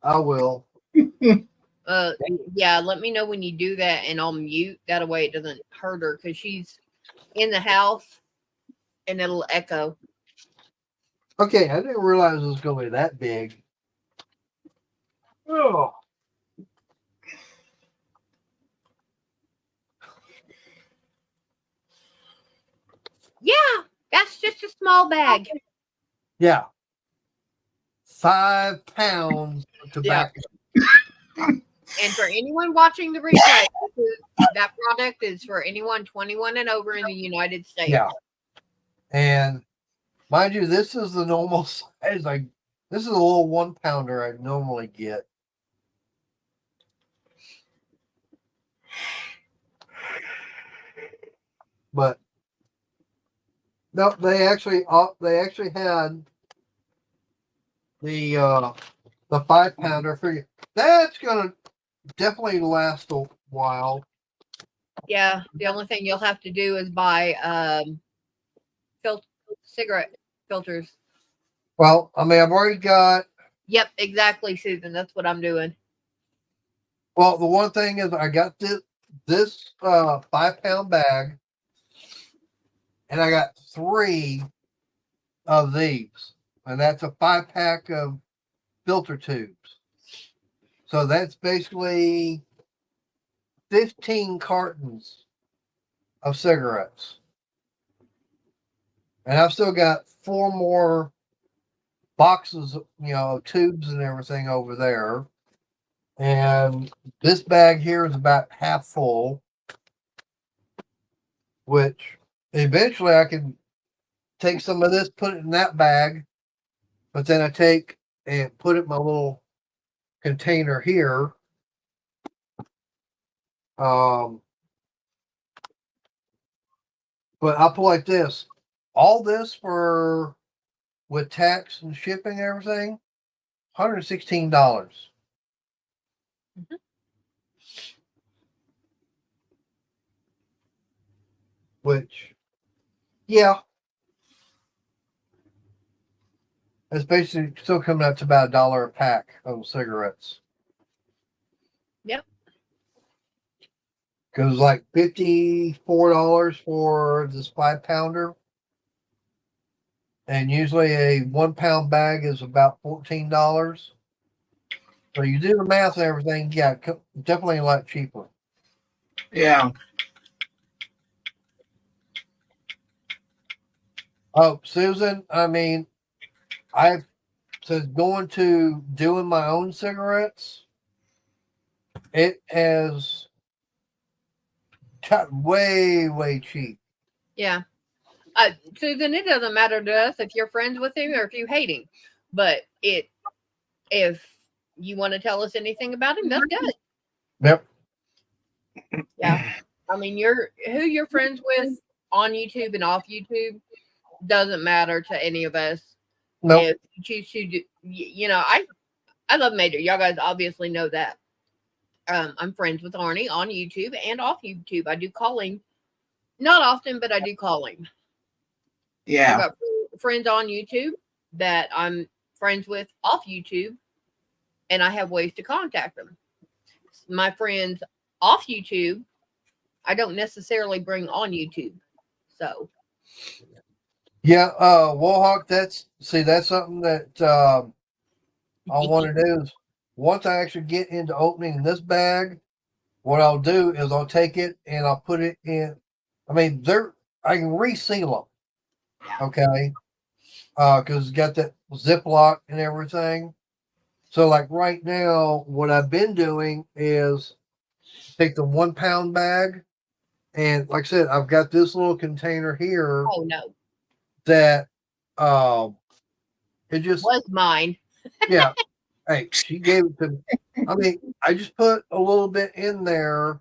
I will.
Yeah, let me know when you do that and I'll mute. That way it doesn't hurt her because she's in the house and it'll echo.
Okay, I didn't realize it was going to be that big. Oh.
Yeah, that's just a small bag.
Yeah. 5 pounds of tobacco.
And for anyone watching the replay, that product is for anyone 21 and over in the United States.
Yeah. And mind you, this is the normal size. This is a little 1 pounder I normally get. But no, they actually had the 5 pounder for you. That's gonna definitely last a while.
Yeah, the only thing you'll have to do is buy cigarette filters.
Well, I mean, I've already got.
Yep, exactly, Susan. That's what I'm doing.
Well, the one thing is, I got this 5 pound bag, and I got 3 of these, and that's a 5-pack of filter tubes. So that's basically 15 cartons of cigarettes. And I've still got 4 more boxes, tubes and everything over there. And this bag here is about half full, which eventually I can take some of this, put it in that bag, but then I take and put it in my little container here. But I'll put like this. All this with tax and shipping and everything, $116.
Mm-hmm.
Which, yeah, it's basically still coming out to about $1 a pack of cigarettes.
Yep.
Because like $54 for this 5 pounder. And usually a 1 pound bag is about $14. So you do the math and everything, yeah, definitely a lot cheaper.
Yeah.
Oh, Susan, I mean, since going to doing my own cigarettes, it has got way, way cheap.
Yeah. Susan, it doesn't matter to us if you're friends with him or if you hate him. But if you want to tell us anything about him, that's good.
Yep.
Yeah. I mean, who you're friends with on YouTube and off YouTube doesn't matter to any of us.
Nope.
If you choose to do, I love Mater. Y'all guys obviously know that. I'm friends with Arnie on YouTube and off YouTube. I do calling Not often, but I do call him. I
Yeah.
got friends on YouTube that I'm friends with off YouTube, and I have ways to contact them. My friends off YouTube, I don't necessarily bring on YouTube. So,
Yeah, Wohawk, that's something that I want to do is once I actually get into opening this bag, what I'll do is I'll take it and I'll put it in. I mean, I can reseal
yeah.
them, okay? Because it's got that Ziploc and everything. So, like right now, what I've been doing is take the 1 pound bag, and like I said, I've got this little container here
Oh, no.
that um it just
Was mine.
yeah. Hey, she gave it to me. I mean, I just put a little bit in there,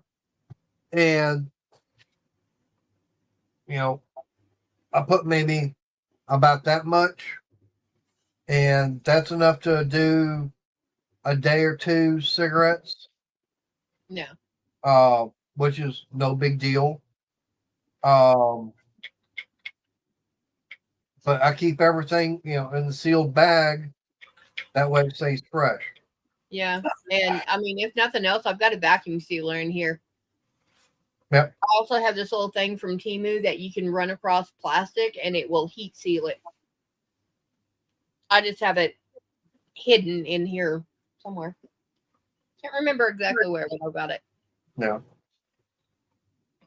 and you know, I put maybe about that much, and that's enough to do a day or two cigarettes,
Yeah.
which is no big deal. Um, but I keep everything, in the sealed bag. That way it stays fresh.
Yeah. And I mean, if nothing else, I've got a vacuum sealer in here.
Yep.
I also have this little thing from Temu that you can run across plastic and it will heat seal it. I just have it hidden in here somewhere. Can't remember exactly where, but I've got it.
Yeah.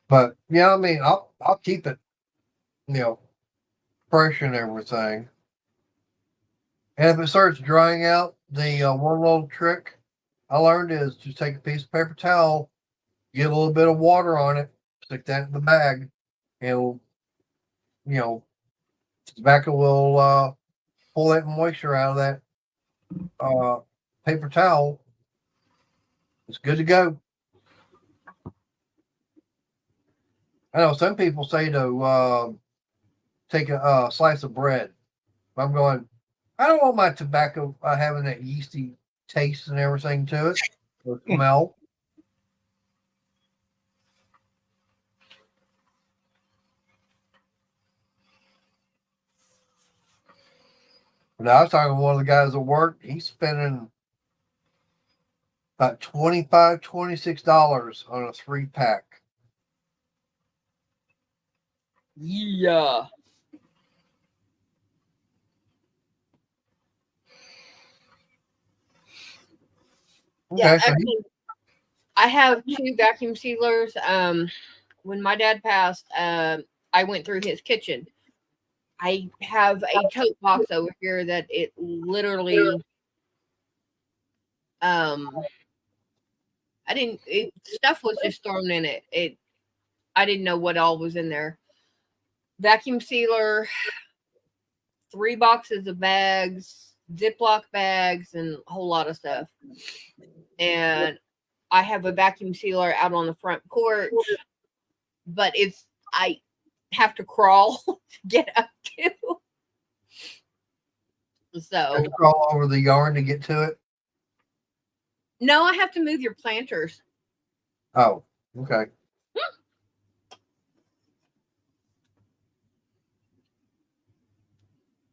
But yeah, I mean, I'll keep it, fresh and everything. And if it starts drying out, the one little trick I learned is just take a piece of paper towel, get a little bit of water on it, stick that in the bag, and it'll, the tobacco will pull that moisture out of that paper towel. It's good to go. I know some people say to take a slice of bread. I'm going, I don't want my tobacco having that yeasty taste and everything to it, or smell. But I was talking to one of the guys at work. He's spending about $26 on a 3-pack.
Yeah.
Okay,
Yeah,
so
actually, I have 2 vacuum sealers. When my dad passed, I went through his kitchen. I have a tote box over here that it literally, stuff was just thrown in it. I didn't know what all was in there. Vacuum sealer, 3 boxes of bags, Ziploc bags, and a whole lot of stuff. And I have a vacuum sealer out on the front porch, but I have to crawl to get up to.
I
So
have to crawl over the yard to get to it.
no, I have to move your planters.
Oh, okay.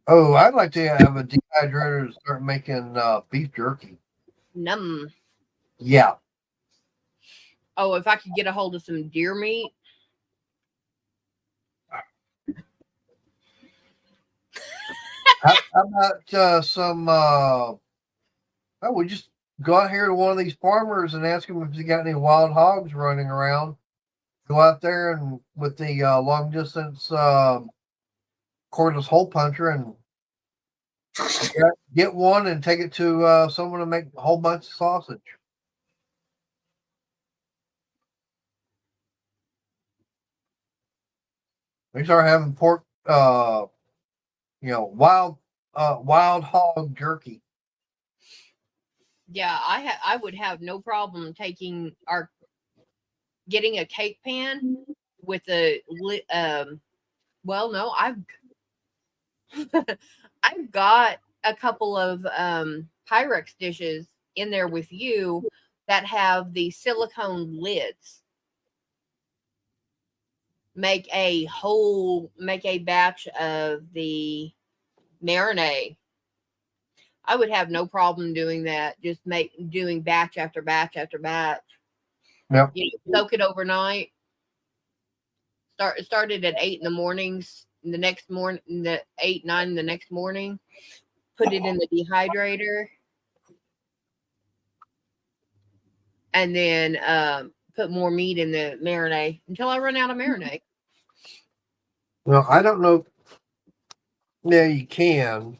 Oh, I'd like to have a dehydrator to start making beef jerky.
Num.
Yeah.
Oh, if I could get a hold of some deer meat.
How about some? We just go out here to one of these farmers and ask them if they got any wild hogs running around. Go out there and with the long distance cordless hole puncher and get one and take it to someone to make a whole bunch of sausage. We start having pork, wild hog jerky.
Yeah, I would have no problem getting a cake pan with a well, no, I've got a couple of Pyrex dishes in there with you that have the silicone lids. make a batch of the marinade. I would have no problem doing that. Just doing batch after batch after batch.
Yep.
Soak it overnight. Started at 8 in the mornings. The next morning, the 8, 9 the next morning. Put it in the dehydrator, and then put more meat in the marinade until I run out of marinade.
Well, I don't know. Yeah, you can.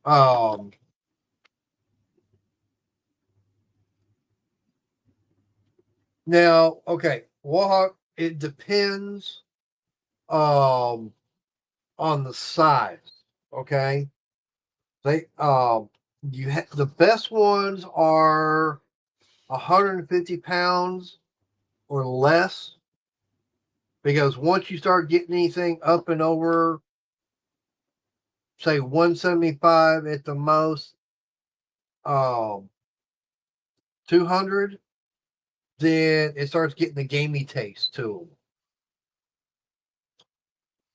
Um, Now, okay, well, it depends on the size. Okay, they the best ones are 150 pounds or less, because once you start getting anything up and over, say 175 at the most, um 200, then it starts getting a gamey taste to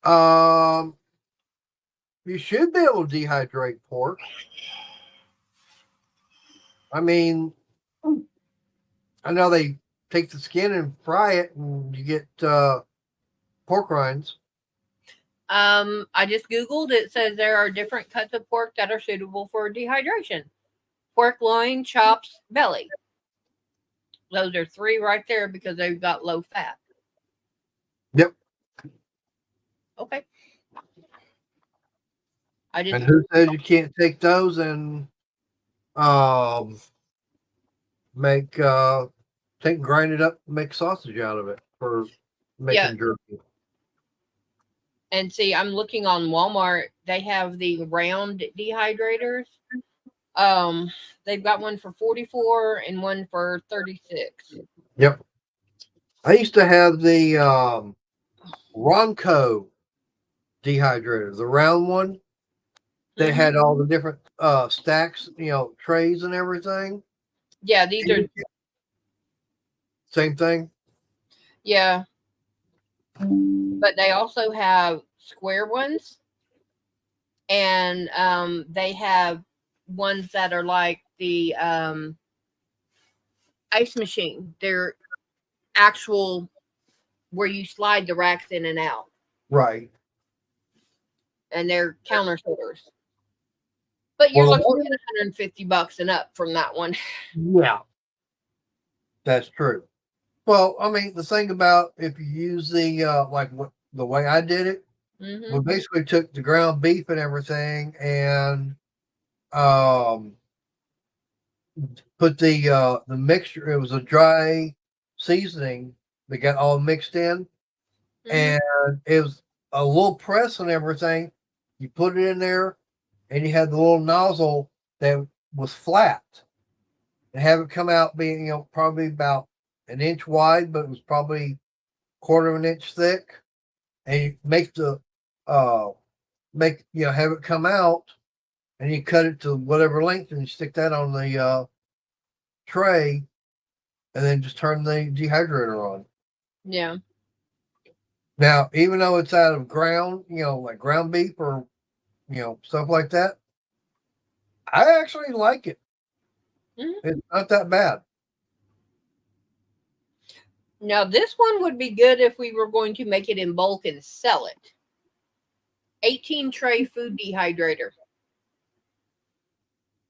them. You should be able to dehydrate pork. I mean, I know they take the skin and fry it, and you get pork rinds.
I just Googled. It says there are different cuts of pork that are suitable for dehydration. Pork loin, chops, belly. Those are 3 right there because they've got low fat.
Yep.
Okay.
And who says you can't take those and um, make grind it up, make sausage out of it for making jerky.
And see, I'm looking on Walmart. They have the round dehydrators. They've got one for 44 and one for 36.
Yep. I used to have the Ronco dehydrator, the round one. They had all the different stacks, trays and everything.
Yeah, these are
Same thing.
Yeah. But they also have square ones, and they have ones that are like the ice machine. They're actual where you slide the racks in and out,
Right.
and they're counter shoulders. But you're looking at $150 and up from that one.
Yeah, that's true. Well, I mean, the thing about if you use the the way I did it, we basically took the ground beef and everything and put the mixture. It was a dry seasoning that got all mixed in, and it was a little press and everything. You put it in there, and you had the little nozzle that was flat, and have it come out being probably about an inch wide, but it was probably quarter of an inch thick, and you make the have it come out, and you cut it to whatever length, and you stick that on the tray, and then just turn the dehydrator on.
Yeah.
Now, even though it's out of ground, like ground beef or stuff like that, I actually like it. It's not that bad.
Now, this one would be good if we were going to make it in bulk and sell it. 18 tray food dehydrator.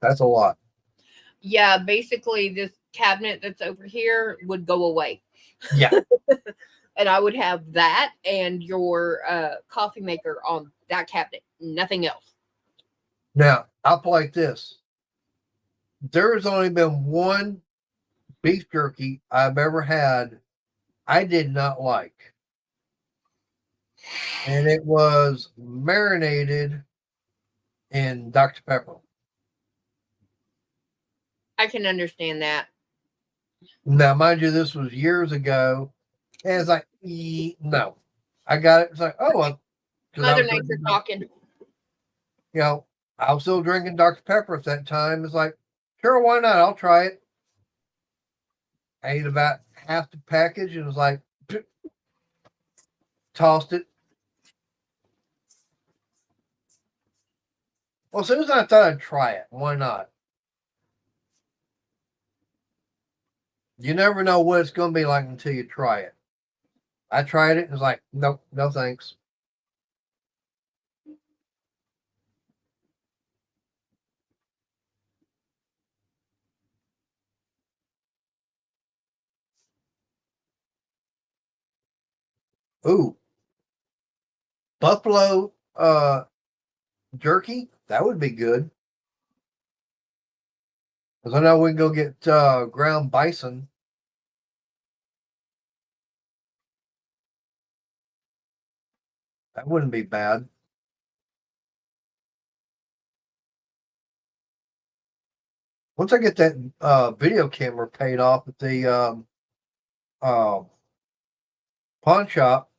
That's a lot.
Yeah, basically this cabinet that's over here would go away.
Yeah.
And I would have that and your coffee maker on that cabinet. Nothing else.
Now, up like this. There has only been one beef jerky I've ever had I did not like. And it was marinated in Dr. Pepper.
I can understand that.
Now, mind you, this was years ago. And it's like, no. I got it. It's like, oh, well.
Mother Nature talking.
I was still drinking Dr. Pepper at that time. It's like, sure, why not? I'll try it. I ate about half the package and was like, tossed it. Well, as soon as I thought I'd try it, why not? You never know what it's going to be like until you try it. I tried it and was like, nope, no thanks. Ooh, buffalo jerky, that would be good. Because I know we can go get ground bison. That wouldn't be bad. Once I get that video camera paid off at the uh, pawn shop,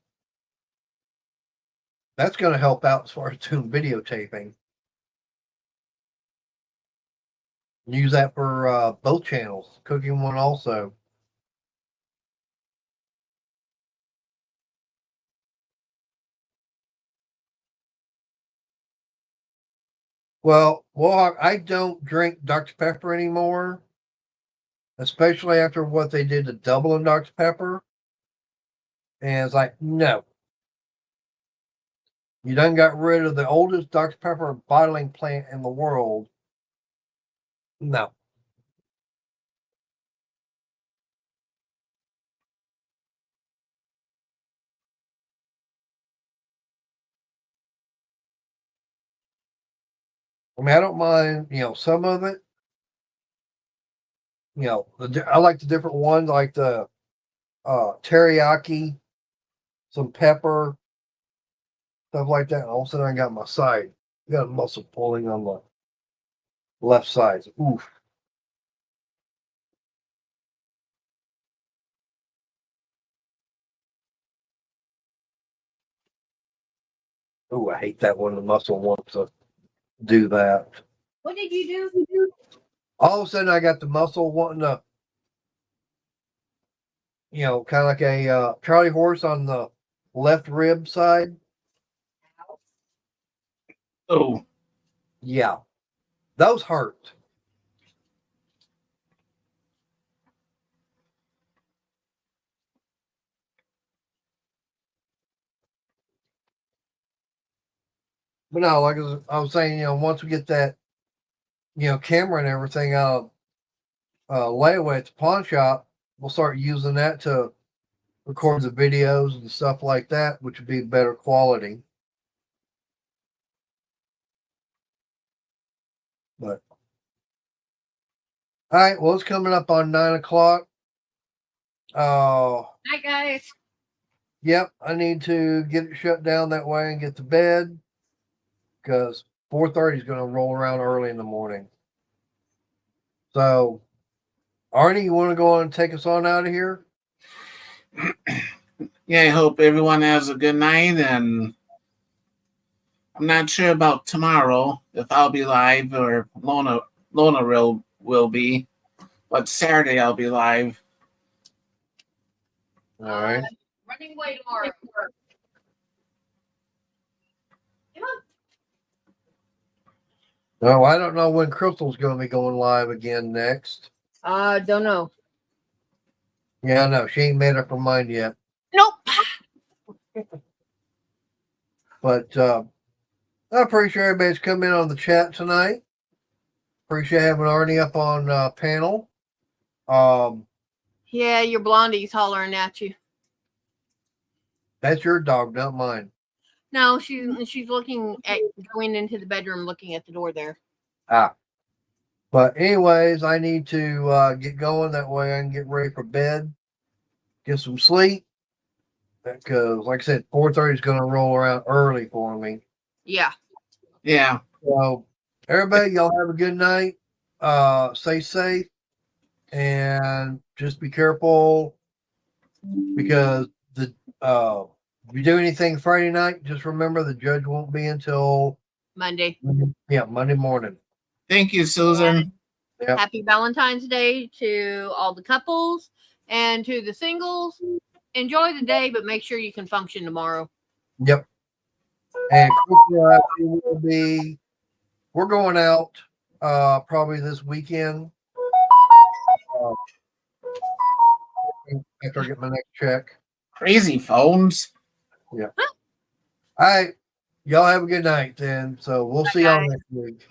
that's going to help out as far as doing videotaping. Use that for both channels, cooking one also. Well, I don't drink Dr. Pepper anymore, especially after what they did to Double and Dr. Pepper. And it's like, no. You done got rid of the oldest Dr. Pepper bottling plant in the world. No. I mean, I don't mind, some of it. I like the different ones, like the teriyaki, some pepper, stuff like that. And all of a sudden, I got my side. I got a muscle pulling on the left side. Oof. Ooh, I hate that when the muscle wants to do that.
What did you do?
All of a sudden, I got the muscle wanting to, kind of like a Charlie horse on the left rib side.
Oh,
Yeah, those hurt. But no, like I was saying, once we get that, camera and everything out of layaway at the pawn shop, we'll start using that to record the videos and stuff like that, which would be better quality. But all right, well, it's coming up on 9 o'clock.
Night, guys.
Yep, I need to get it shut down that way and get to bed because 4:30 is going to roll around early in the morning. So, Arnie, you want to go on and take us on out of here?
yeah. I hope everyone has a good night. And I'm not sure about tomorrow if I'll be live or Lona will be, but Saturday I'll be live.
All right.
Running away tomorrow. Come on.
No, I don't know when Crystal's going to be going live again next.
Don't know.
Yeah, no, she ain't made up her mind yet.
Nope.
But I appreciate everybody's coming in on the chat tonight. Appreciate having Arnie up on panel.
Yeah, your blondie's hollering at you.
That's your dog, not mine.
No, she's looking at going into the bedroom, looking at the door there.
But anyways, I need to get going. That way I can get ready for bed, get some sleep. Because, like I said, 4:30 is going to roll around early for me.
Yeah.
Yeah.
So, everybody, y'all have a good night. Stay safe. And just be careful. Because if you do anything Friday night, just remember the judge won't be until
Monday.
Monday morning.
Thank you, Susan.
Happy Valentine's Day to all the couples and to the singles. enjoy the day, but make sure you can function tomorrow.
Yep. And quickly, we're going out probably this weekend uh, after I get my next check.
Crazy phones.
Yeah. All right. Y'all have a good night then. So we'll see y'all next week.